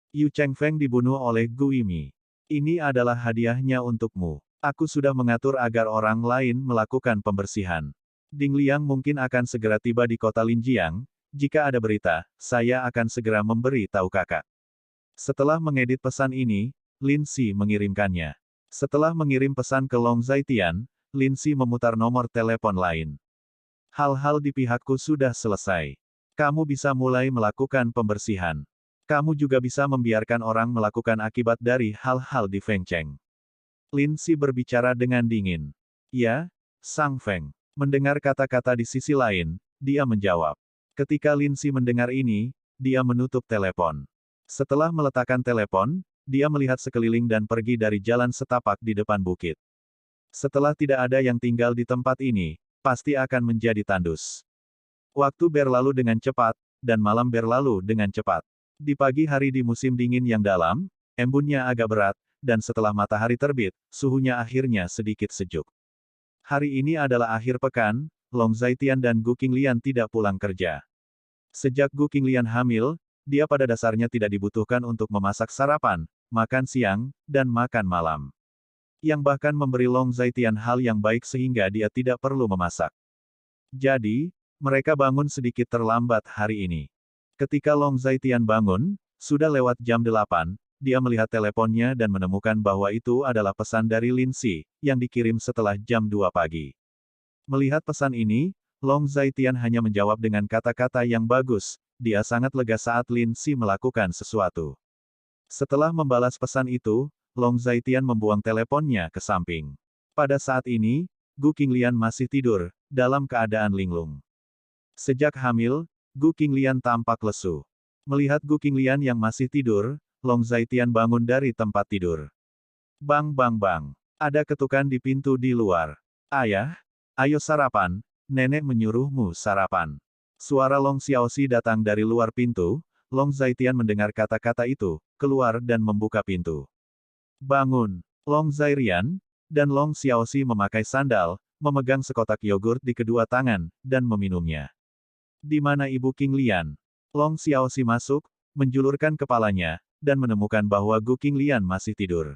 Yu Chengfeng dibunuh oleh Gu Yimi. Ini adalah hadiahnya untukmu. Aku sudah mengatur agar orang lain melakukan pembersihan. Ding Liang mungkin akan segera tiba di kota Linjiang. Jika ada berita, saya akan segera memberi tahu kakak. Setelah mengedit pesan ini, Lin Si mengirimkannya. Setelah mengirim pesan ke Long Zaitian, Lin Si memutar nomor telepon lain. Hal-hal di pihakku sudah selesai. Kamu bisa mulai melakukan pembersihan. Kamu juga bisa membiarkan orang melakukan akibat dari hal-hal di Fengcheng. Lin Si berbicara dengan dingin. Ya, Sang Feng. Mendengar kata-kata di sisi lain, dia menjawab. Ketika Lin Si mendengar ini, dia menutup telepon. Setelah meletakkan telepon, dia melihat sekeliling dan pergi dari jalan setapak di depan bukit. Setelah tidak ada yang tinggal di tempat ini, pasti akan menjadi tandus. Waktu berlalu dengan cepat, dan malam berlalu dengan cepat. Di pagi hari di musim dingin yang dalam, embunnya agak berat, dan setelah matahari terbit, suhunya akhirnya sedikit sejuk. Hari ini adalah akhir pekan, Long Zaitian dan Gu Qinglian tidak pulang kerja. Sejak Gu Qinglian hamil, dia pada dasarnya tidak dibutuhkan untuk memasak sarapan, makan siang, dan makan malam. Yang bahkan memberi Long Zaitian hal yang baik sehingga dia tidak perlu memasak. Jadi, mereka bangun sedikit terlambat hari ini. Ketika Long Zaitian bangun, sudah lewat jam 8, dia melihat teleponnya dan menemukan bahwa itu adalah pesan dari Lin Si, yang dikirim setelah jam 2 pagi. Melihat pesan ini, Long Zaitian hanya menjawab dengan kata-kata yang bagus, dia sangat lega saat Lin Si melakukan sesuatu. Setelah membalas pesan itu, Long Zaitian membuang teleponnya ke samping. Pada saat ini, Gu Qinglian masih tidur, dalam keadaan linglung. Sejak hamil, Gu Qinglian tampak lesu. Melihat Gu Qinglian yang masih tidur, Long Zaitian bangun dari tempat tidur. Bang bang bang. Ada ketukan di pintu di luar. Ayah, ayo sarapan, nenek menyuruhmu sarapan. Suara Long Xiaoxi datang dari luar pintu. Long Zaitian mendengar kata-kata itu, keluar dan membuka pintu. Bangun, Long Zairian, dan Long Xiaoxi memakai sandal, memegang sekotak yogurt di kedua tangan, dan meminumnya. Di mana Ibu Qinglian? Long Xiaoxi masuk, menjulurkan kepalanya, dan menemukan bahwa Gu Qinglian masih tidur.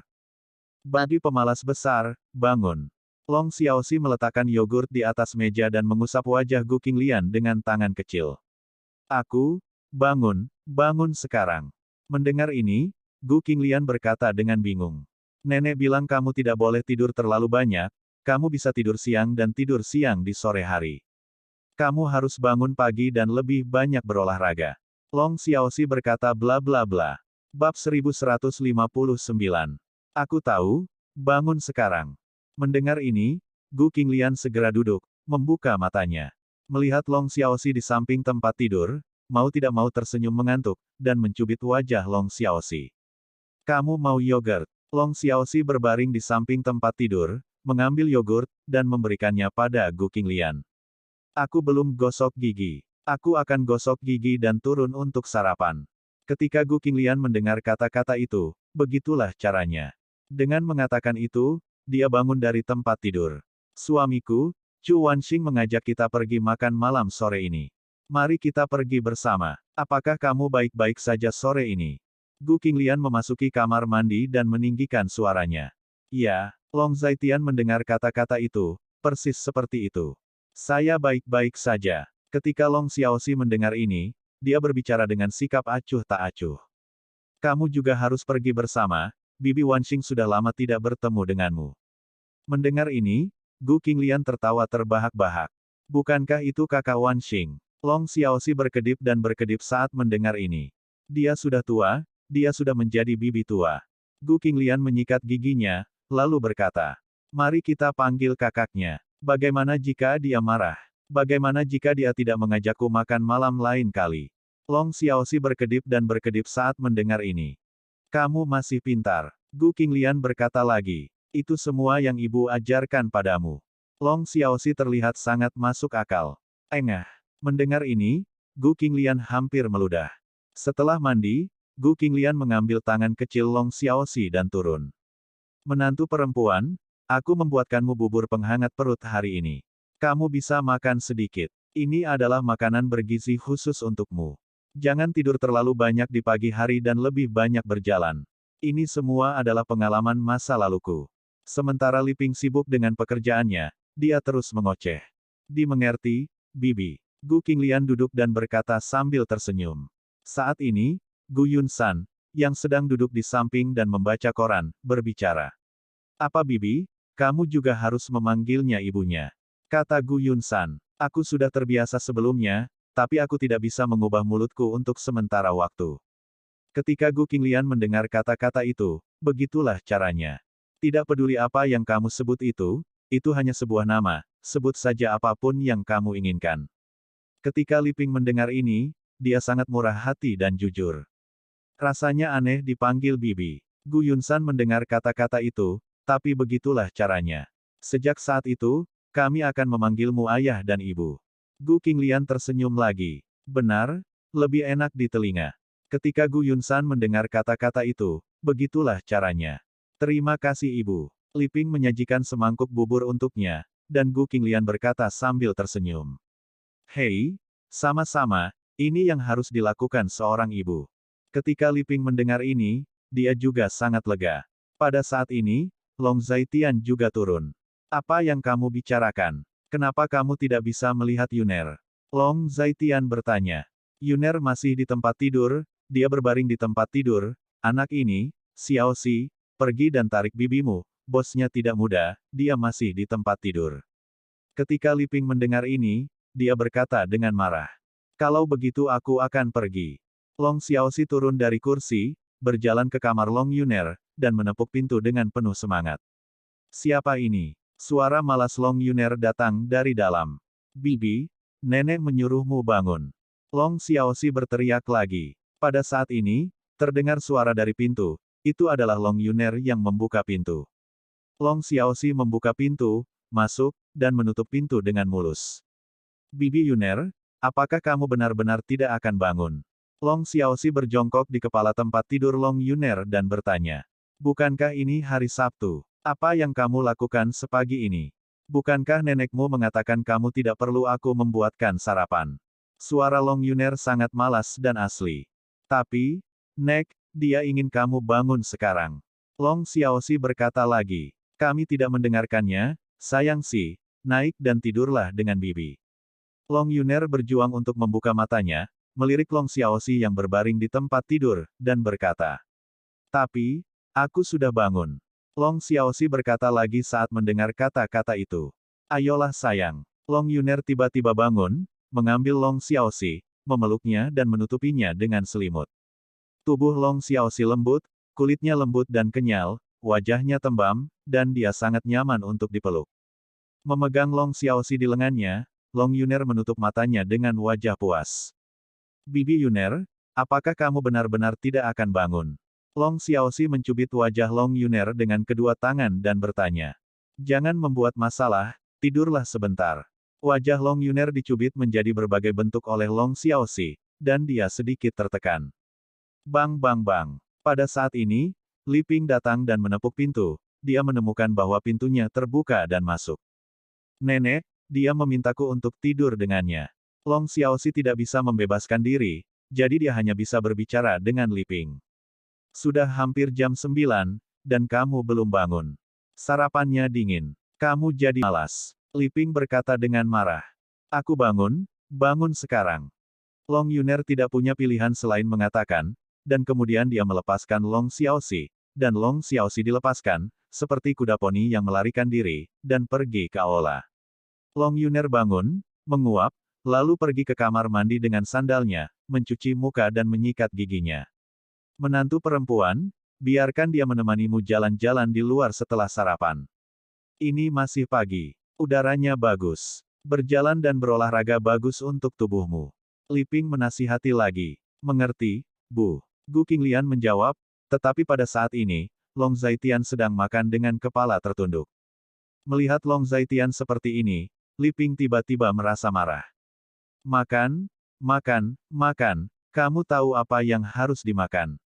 Babi pemalas besar, bangun. Long Xiaoxi meletakkan yogurt di atas meja dan mengusap wajah Gu Qinglian dengan tangan kecil. Aku, bangun, bangun sekarang. Mendengar ini, Gu Qinglian berkata dengan bingung. Nenek bilang kamu tidak boleh tidur terlalu banyak, kamu bisa tidur siang dan tidur siang di sore hari. Kamu harus bangun pagi dan lebih banyak berolahraga. Long Xiaoxi berkata bla bla bla. Bab 1159. Aku tahu, bangun sekarang. Mendengar ini, Gu Qinglian segera duduk, membuka matanya. Melihat Long Xiaoxi di samping tempat tidur, mau tidak mau tersenyum mengantuk, dan mencubit wajah Long Xiaoxi. Kamu mau yogurt? Long Xiaoxi berbaring di samping tempat tidur, mengambil yogurt, dan memberikannya pada Gu Qinglian. Aku belum gosok gigi. Aku akan gosok gigi dan turun untuk sarapan. Ketika Gu Qinglian mendengar kata-kata itu, begitulah caranya. Dengan mengatakan itu, dia bangun dari tempat tidur. Suamiku, Chu Wanxing mengajak kita pergi makan malam sore ini. Mari kita pergi bersama. Apakah kamu baik-baik saja sore ini? Gu Qinglian memasuki kamar mandi dan meninggikan suaranya. Ya, Long Zaitian mendengar kata-kata itu, persis seperti itu. Saya baik-baik saja. Ketika Long Xiaoxi mendengar ini, dia berbicara dengan sikap acuh tak acuh. Kamu juga harus pergi bersama, Bibi Wanxing sudah lama tidak bertemu denganmu. Mendengar ini, Gu Qinglian tertawa terbahak-bahak. Bukankah itu kakak Wanxing? Long Xiaoxi berkedip dan berkedip saat mendengar ini. Dia sudah tua, dia sudah menjadi bibi tua. Gu Qinglian menyikat giginya, lalu berkata, mari kita panggil kakaknya. Bagaimana jika dia marah? Bagaimana jika dia tidak mengajakku makan malam lain kali? Long Xiaoxi berkedip dan berkedip saat mendengar ini. Kamu masih pintar. Gu Qinglian berkata lagi. Itu semua yang ibu ajarkan padamu. Long Xiaoxi terlihat sangat masuk akal. Engah. Mendengar ini, Gu Qinglian hampir meludah. Setelah mandi, Gu Qinglian mengambil tangan kecil Long Xiaoxi dan turun. Menantu perempuan, aku membuatkanmu bubur penghangat perut hari ini. Kamu bisa makan sedikit. Ini adalah makanan bergizi khusus untukmu. Jangan tidur terlalu banyak di pagi hari dan lebih banyak berjalan. Ini semua adalah pengalaman masa laluku. Sementara Li Ping sibuk dengan pekerjaannya, dia terus mengoceh. Dimengerti, Bibi. Gu Qinglian duduk dan berkata sambil tersenyum. Saat ini, Gu Yunsan, yang sedang duduk di samping dan membaca koran, berbicara. Apa Bibi? Kamu juga harus memanggilnya ibunya. Kata Gu Yunsan. Aku sudah terbiasa sebelumnya, tapi aku tidak bisa mengubah mulutku untuk sementara waktu. Ketika Gu Qinglian mendengar kata-kata itu, begitulah caranya. Tidak peduli apa yang kamu sebut itu hanya sebuah nama, sebut saja apapun yang kamu inginkan. Ketika Li Ping mendengar ini, dia sangat murah hati dan jujur. Rasanya aneh dipanggil Bibi. Gu Yunsan mendengar kata-kata itu, tapi begitulah caranya. Sejak saat itu, kami akan memanggilmu ayah dan ibu. Gu Qinglian tersenyum lagi. Benar, lebih enak di telinga. Ketika Gu Yunsan mendengar kata-kata itu, begitulah caranya. Terima kasih ibu. Li Ping menyajikan semangkuk bubur untuknya, dan Gu Qinglian berkata sambil tersenyum. Hei, sama-sama, ini yang harus dilakukan seorang ibu. Ketika Li Ping mendengar ini, dia juga sangat lega. Pada saat ini, Long Zaitian juga turun. Apa yang kamu bicarakan? Kenapa kamu tidak bisa melihat Yuner? Long Zaitian bertanya. Yuner masih di tempat tidur, dia berbaring di tempat tidur. Anak ini, Xiaoxi, pergi dan tarik bibimu, bosnya tidak muda, dia masih di tempat tidur. Ketika Li Ping mendengar ini, dia berkata dengan marah. Kalau begitu aku akan pergi. Long Xiaoxi turun dari kursi, berjalan ke kamar Long Yuner, dan menepuk pintu dengan penuh semangat. Siapa ini? Suara malas Long Yuner datang dari dalam. Bibi, nenek menyuruhmu bangun. Long Xiaoxi berteriak lagi. Pada saat ini, terdengar suara dari pintu. Itu adalah Long Yuner yang membuka pintu. Long Xiaoxi membuka pintu, masuk, dan menutup pintu dengan mulus. Bibi Yuner, apakah kamu benar-benar tidak akan bangun? Long Xiaoxi berjongkok di kepala tempat tidur Long Yuner dan bertanya. Bukankah ini hari Sabtu? Apa yang kamu lakukan sepagi ini? Bukankah nenekmu mengatakan kamu tidak perlu aku membuatkan sarapan? Suara Long Yuner sangat malas dan asli. Tapi, Nek, dia ingin kamu bangun sekarang. Long Xiaoxi berkata lagi. Kami tidak mendengarkannya, sayang sih, naik dan tidurlah dengan bibi. Long Yuner berjuang untuk membuka matanya, melirik Long Xiaoxi yang berbaring di tempat tidur, dan berkata. Tapi, aku sudah bangun. Long Xiaoxi berkata lagi saat mendengar kata-kata itu. Ayolah sayang. Long Yuner tiba-tiba bangun, mengambil Long Xiaoxi, memeluknya dan menutupinya dengan selimut. Tubuh Long Xiaoxi lembut, kulitnya lembut dan kenyal, wajahnya tembam, dan dia sangat nyaman untuk dipeluk. Memegang Long Xiaoxi di lengannya, Long Yuner menutup matanya dengan wajah puas. Bibi Yuner, apakah kamu benar-benar tidak akan bangun? Long Xiaoxi mencubit wajah Long Yuner dengan kedua tangan dan bertanya. Jangan membuat masalah, tidurlah sebentar. Wajah Long Yuner dicubit menjadi berbagai bentuk oleh Long Xiaoxi, dan dia sedikit tertekan. Bang bang bang. Pada saat ini, Li Ping datang dan menepuk pintu, dia menemukan bahwa pintunya terbuka dan masuk. Nenek, dia memintaku untuk tidur dengannya. Long Xiaoxi tidak bisa membebaskan diri, jadi dia hanya bisa berbicara dengan Li Ping. Sudah hampir jam 9, dan kamu belum bangun. Sarapannya dingin. Kamu jadi malas. Li Ping berkata dengan marah. Aku bangun, bangun sekarang. Long Yuner tidak punya pilihan selain mengatakan, dan kemudian dia melepaskan Long Xiaoxi, dan Long Xiaoxi dilepaskan, seperti kuda poni yang melarikan diri, dan pergi ke aula. Long Yuner bangun, menguap, lalu pergi ke kamar mandi dengan sandalnya, mencuci muka dan menyikat giginya. Menantu perempuan, biarkan dia menemanimu jalan-jalan di luar setelah sarapan. Ini masih pagi. Udaranya bagus. Berjalan dan berolahraga bagus untuk tubuhmu. Li Ping menasihati lagi. Mengerti, Bu. Gu Qinglian menjawab, tetapi pada saat ini, Long Zaitian sedang makan dengan kepala tertunduk. Melihat Long Zaitian seperti ini, Li Ping tiba-tiba merasa marah. Makan, makan, makan, kamu tahu apa yang harus dimakan.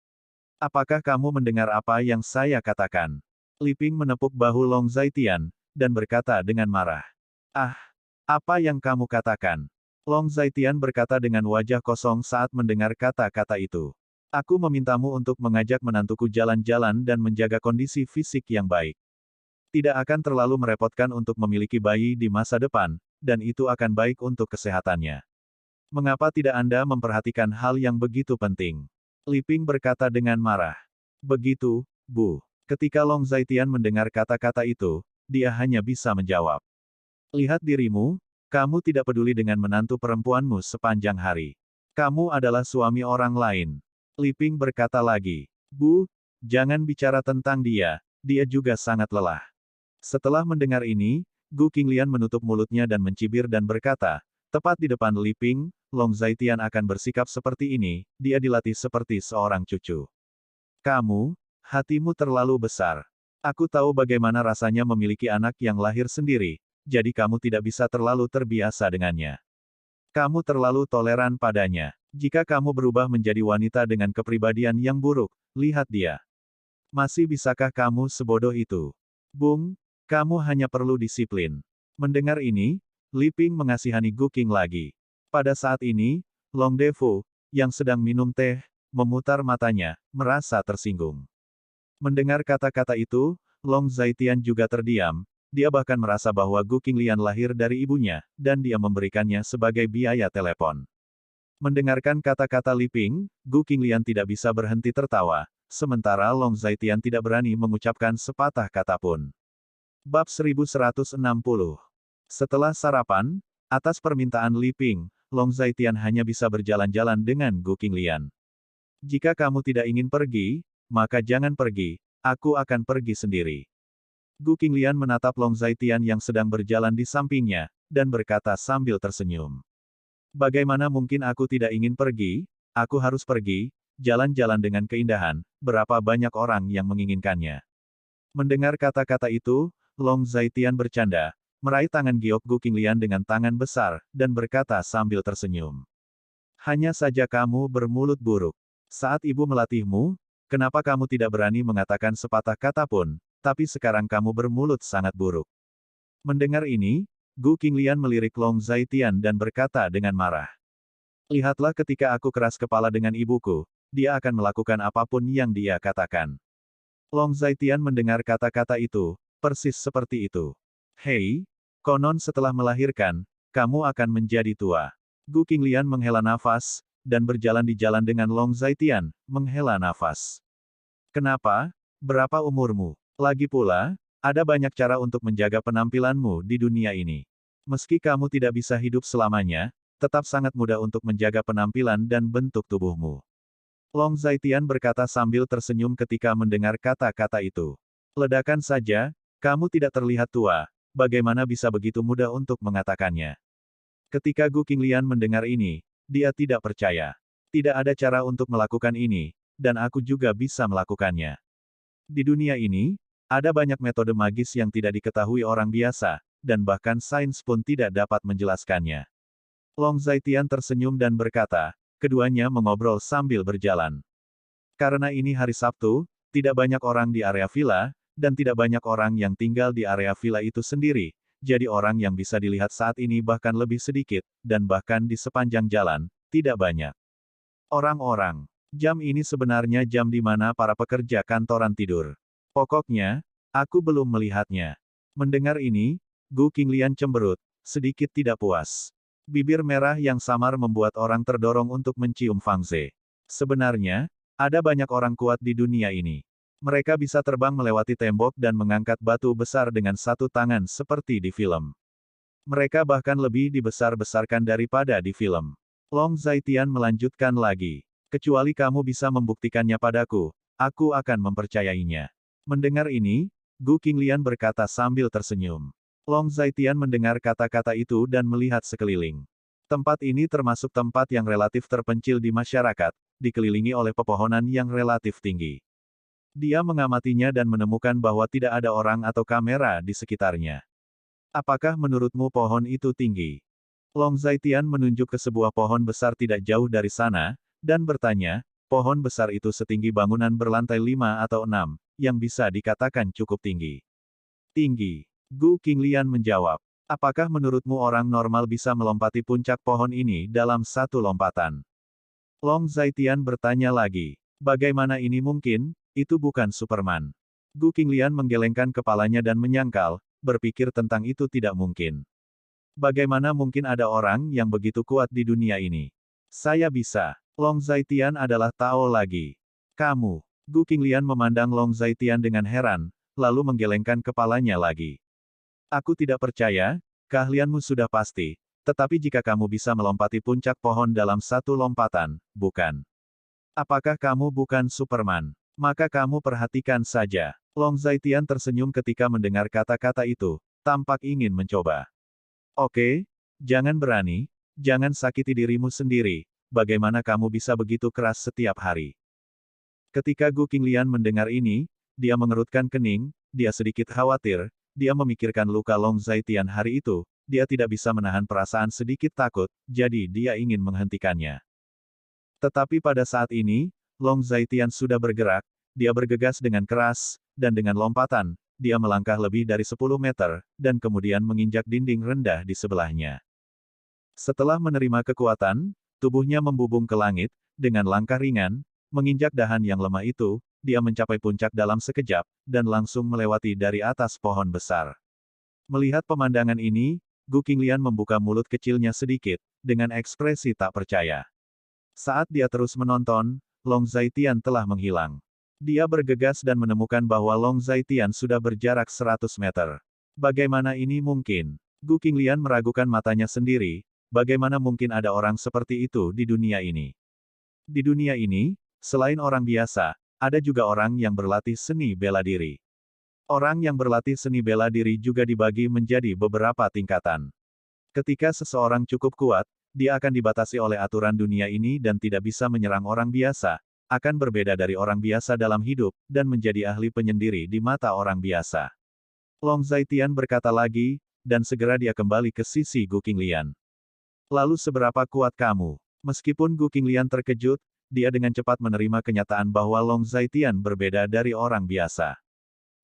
Apakah kamu mendengar apa yang saya katakan? Li Ping menepuk bahu Long Zaitian, dan berkata dengan marah. Ah, apa yang kamu katakan? Long Zaitian berkata dengan wajah kosong saat mendengar kata-kata itu. Aku memintamu untuk mengajak menantuku jalan-jalan dan menjaga kondisi fisik yang baik. Tidak akan terlalu merepotkan untuk memiliki bayi di masa depan, dan itu akan baik untuk kesehatannya. Mengapa tidak Anda memperhatikan hal yang begitu penting? Li Ping berkata dengan marah. Begitu, Bu. Ketika Long Zaitian mendengar kata-kata itu, dia hanya bisa menjawab. Lihat dirimu, kamu tidak peduli dengan menantu perempuanmu sepanjang hari. Kamu adalah suami orang lain. Li Ping berkata lagi. Bu, jangan bicara tentang dia, dia juga sangat lelah. Setelah mendengar ini, Gu Qinglian menutup mulutnya dan mencibir dan berkata, tepat di depan Li Ping, Long Zaitian akan bersikap seperti ini, dia dilatih seperti seorang cucu. Kamu, hatimu terlalu besar. Aku tahu bagaimana rasanya memiliki anak yang lahir sendiri, jadi kamu tidak bisa terlalu terbiasa dengannya. Kamu terlalu toleran padanya. Jika kamu berubah menjadi wanita dengan kepribadian yang buruk, lihat dia. Masih bisakah kamu sebodoh itu? Bung, kamu hanya perlu disiplin. Mendengar ini, Li Ping mengasihani Gu Qing lagi. Pada saat ini, Long Defu, yang sedang minum teh, memutar matanya, merasa tersinggung. Mendengar kata-kata itu, Long Zaitian juga terdiam, dia bahkan merasa bahwa Gu Qinglian lahir dari ibunya, dan dia memberikannya sebagai biaya telepon. Mendengarkan kata-kata Li Ping, Gu Qinglian tidak bisa berhenti tertawa, sementara Long Zaitian tidak berani mengucapkan sepatah kata pun. Bab 1160. Setelah sarapan, atas permintaan Li Ping, Long Zaitian hanya bisa berjalan-jalan dengan Gu Qinglian. Jika kamu tidak ingin pergi, maka jangan pergi, aku akan pergi sendiri. Gu Qinglian menatap Long Zaitian yang sedang berjalan di sampingnya, dan berkata sambil tersenyum. Bagaimana mungkin aku tidak ingin pergi? Aku harus pergi, jalan-jalan dengan keindahan, berapa banyak orang yang menginginkannya. Mendengar kata-kata itu, Long Zaitian bercanda, meraih tangan giok Gu Qinglian dengan tangan besar, dan berkata sambil tersenyum. Hanya saja kamu bermulut buruk. Saat ibu melatihmu, kenapa kamu tidak berani mengatakan sepatah kata pun, tapi sekarang kamu bermulut sangat buruk. Mendengar ini, Gu Qinglian melirik Long Zaitian dan berkata dengan marah. Lihatlah ketika aku keras kepala dengan ibuku, dia akan melakukan apapun yang dia katakan. Long Zaitian mendengar kata-kata itu, persis seperti itu. Hei, konon setelah melahirkan, kamu akan menjadi tua. Gu Qinglian menghela nafas, dan berjalan di jalan dengan Long Zaitian, menghela nafas. Kenapa? Berapa umurmu? Lagi pula, ada banyak cara untuk menjaga penampilanmu di dunia ini. Meski kamu tidak bisa hidup selamanya, tetap sangat mudah untuk menjaga penampilan dan bentuk tubuhmu. Long Zaitian berkata sambil tersenyum ketika mendengar kata-kata itu. Ledakan saja, kamu tidak terlihat tua, bagaimana bisa begitu mudah untuk mengatakannya? Ketika Gu Qinglian mendengar ini, dia tidak percaya. Tidak ada cara untuk melakukan ini, dan aku juga bisa melakukannya. Di dunia ini, ada banyak metode magis yang tidak diketahui orang biasa, dan bahkan sains pun tidak dapat menjelaskannya. Long Zaitian tersenyum dan berkata, keduanya mengobrol sambil berjalan. Karena ini hari Sabtu, tidak banyak orang di area villa, dan tidak banyak orang yang tinggal di area villa itu sendiri, jadi orang yang bisa dilihat saat ini bahkan lebih sedikit, dan bahkan di sepanjang jalan, tidak banyak. Orang-orang. Jam ini sebenarnya jam di mana para pekerja kantoran tidur. Pokoknya, aku belum melihatnya. Mendengar ini, Gu Qinglian cemberut, sedikit tidak puas. Bibir merah yang samar membuat orang terdorong untuk mencium Fang Ze. Sebenarnya, ada banyak orang kuat di dunia ini. Mereka bisa terbang melewati tembok dan mengangkat batu besar dengan satu tangan seperti di film. Mereka bahkan lebih dibesar-besarkan daripada di film. Long Zaitian melanjutkan lagi. Kecuali kamu bisa membuktikannya padaku, aku akan mempercayainya. Mendengar ini, Gu Qinglian berkata sambil tersenyum. Long Zaitian mendengar kata-kata itu dan melihat sekeliling. Tempat ini termasuk tempat yang relatif terpencil di masyarakat, dikelilingi oleh pepohonan yang relatif tinggi. Dia mengamatinya dan menemukan bahwa tidak ada orang atau kamera di sekitarnya. Apakah menurutmu pohon itu tinggi? Long Zaitian menunjuk ke sebuah pohon besar tidak jauh dari sana, dan bertanya, pohon besar itu setinggi bangunan berlantai 5 atau 6, yang bisa dikatakan cukup tinggi. Tinggi. Gu Qinglian menjawab. Apakah menurutmu orang normal bisa melompati puncak pohon ini dalam satu lompatan? Long Zaitian bertanya lagi. Bagaimana ini mungkin? Itu bukan Superman. Gu Qinglian menggelengkan kepalanya dan menyangkal, berpikir tentang itu tidak mungkin. Bagaimana mungkin ada orang yang begitu kuat di dunia ini? Saya bisa. Long Zaitian adalah Tao lagi. Kamu. Gu Qinglian memandang Long Zaitian dengan heran, lalu menggelengkan kepalanya lagi. Aku tidak percaya, keahlianmu sudah pasti, tetapi jika kamu bisa melompati puncak pohon dalam satu lompatan, bukan? Apakah kamu bukan Superman? Maka kamu perhatikan saja. Long Zaitian tersenyum ketika mendengar kata-kata itu, tampak ingin mencoba. Oke, jangan berani, jangan sakiti dirimu sendiri, bagaimana kamu bisa begitu keras setiap hari? Ketika Gu Qinglian mendengar ini, dia mengerutkan kening, dia sedikit khawatir, dia memikirkan luka Long Zaitian hari itu, dia tidak bisa menahan perasaan sedikit takut, jadi dia ingin menghentikannya. Tetapi pada saat ini, Long Zaitian sudah bergerak, dia bergegas dengan keras, dan dengan lompatan, dia melangkah lebih dari 10 meter, dan kemudian menginjak dinding rendah di sebelahnya. Setelah menerima kekuatan, tubuhnya membubung ke langit, dengan langkah ringan, menginjak dahan yang lemah itu, dia mencapai puncak dalam sekejap, dan langsung melewati dari atas pohon besar. Melihat pemandangan ini, Gu Qinglian membuka mulut kecilnya sedikit, dengan ekspresi tak percaya. Saat dia terus menonton, Long Zaitian telah menghilang. Dia bergegas dan menemukan bahwa Long Zaitian sudah berjarak 100 meter. Bagaimana ini mungkin? Gu Qinglian meragukan matanya sendiri, bagaimana mungkin ada orang seperti itu di dunia ini? Di dunia ini, selain orang biasa, ada juga orang yang berlatih seni bela diri. Orang yang berlatih seni bela diri juga dibagi menjadi beberapa tingkatan. Ketika seseorang cukup kuat, dia akan dibatasi oleh aturan dunia ini dan tidak bisa menyerang orang biasa, akan berbeda dari orang biasa dalam hidup, dan menjadi ahli penyendiri di mata orang biasa. Long Zaitian berkata lagi, dan segera dia kembali ke sisi Gu Qinglian. Lalu seberapa kuat kamu? Meskipun Gu Qinglian terkejut, dia dengan cepat menerima kenyataan bahwa Long Zaitian berbeda dari orang biasa.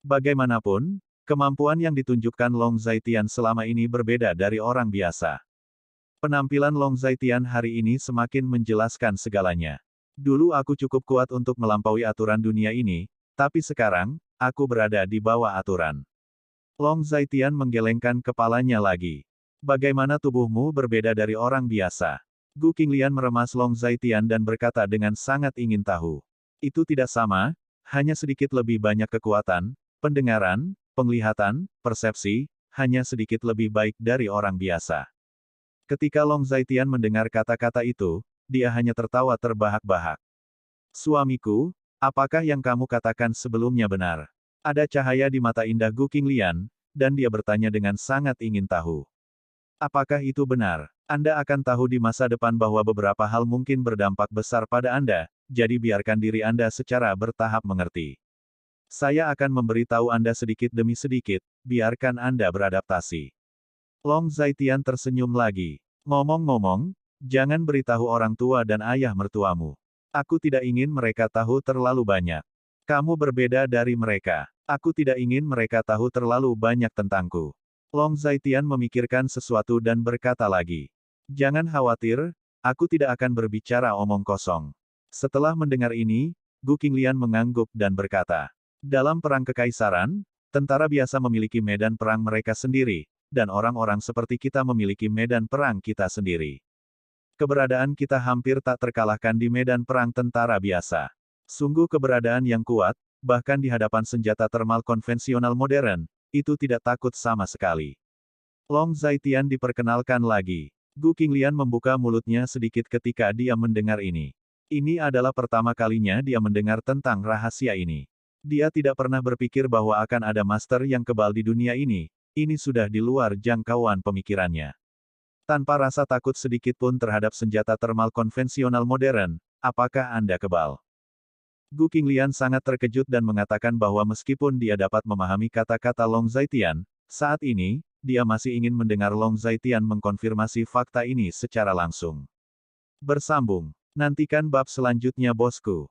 Bagaimanapun, kemampuan yang ditunjukkan Long Zaitian selama ini berbeda dari orang biasa. Penampilan Long Zaitian hari ini semakin menjelaskan segalanya. Dulu aku cukup kuat untuk melampaui aturan dunia ini, Tapi sekarang, aku berada di bawah aturan. Long Zaitian menggelengkan kepalanya lagi. Bagaimana tubuhmu berbeda dari orang biasa? Gu Qinglian meremas Long Zaitian dan berkata dengan sangat ingin tahu. Itu tidak sama, hanya sedikit lebih banyak kekuatan, pendengaran, penglihatan, persepsi, hanya sedikit lebih baik dari orang biasa. Ketika Long Zaitian mendengar kata-kata itu, dia hanya tertawa terbahak-bahak. Suamiku, apakah yang kamu katakan sebelumnya benar? Ada cahaya di mata indah Gu Qinglian, dan dia bertanya dengan sangat ingin tahu. Apakah itu benar? Anda akan tahu di masa depan bahwa beberapa hal mungkin berdampak besar pada Anda, jadi biarkan diri Anda secara bertahap mengerti. Saya akan memberitahu Anda sedikit demi sedikit, biarkan Anda beradaptasi. Long Zaitian tersenyum lagi. Ngomong-ngomong, jangan beritahu orang tua dan ayah mertuamu. Aku tidak ingin mereka tahu terlalu banyak. Kamu berbeda dari mereka. Aku tidak ingin mereka tahu terlalu banyak tentangku. Long Zaitian memikirkan sesuatu dan berkata lagi. Jangan khawatir, aku tidak akan berbicara omong kosong. Setelah mendengar ini, Gu Qinglian mengangguk dan berkata. Dalam perang kekaisaran, tentara biasa memiliki medan perang mereka sendiri, dan orang-orang seperti kita memiliki medan perang kita sendiri. Keberadaan kita hampir tak terkalahkan di medan perang tentara biasa. Sungguh keberadaan yang kuat, bahkan di hadapan senjata termal konvensional modern, itu tidak takut sama sekali. Long Zaitian diperkenalkan lagi. Gu Qinglian membuka mulutnya sedikit ketika dia mendengar ini. Ini adalah pertama kalinya dia mendengar tentang rahasia ini. Dia tidak pernah berpikir bahwa akan ada master yang kebal di dunia ini sudah di luar jangkauan pemikirannya. Tanpa rasa takut sedikit pun terhadap senjata termal konvensional modern, apakah Anda kebal? Gu Qinglian sangat terkejut dan mengatakan bahwa meskipun dia dapat memahami kata-kata Long Zaitian, saat ini, dia masih ingin mendengar Long Zaitian mengkonfirmasi fakta ini secara langsung. Bersambung. Nantikan bab selanjutnya bosku.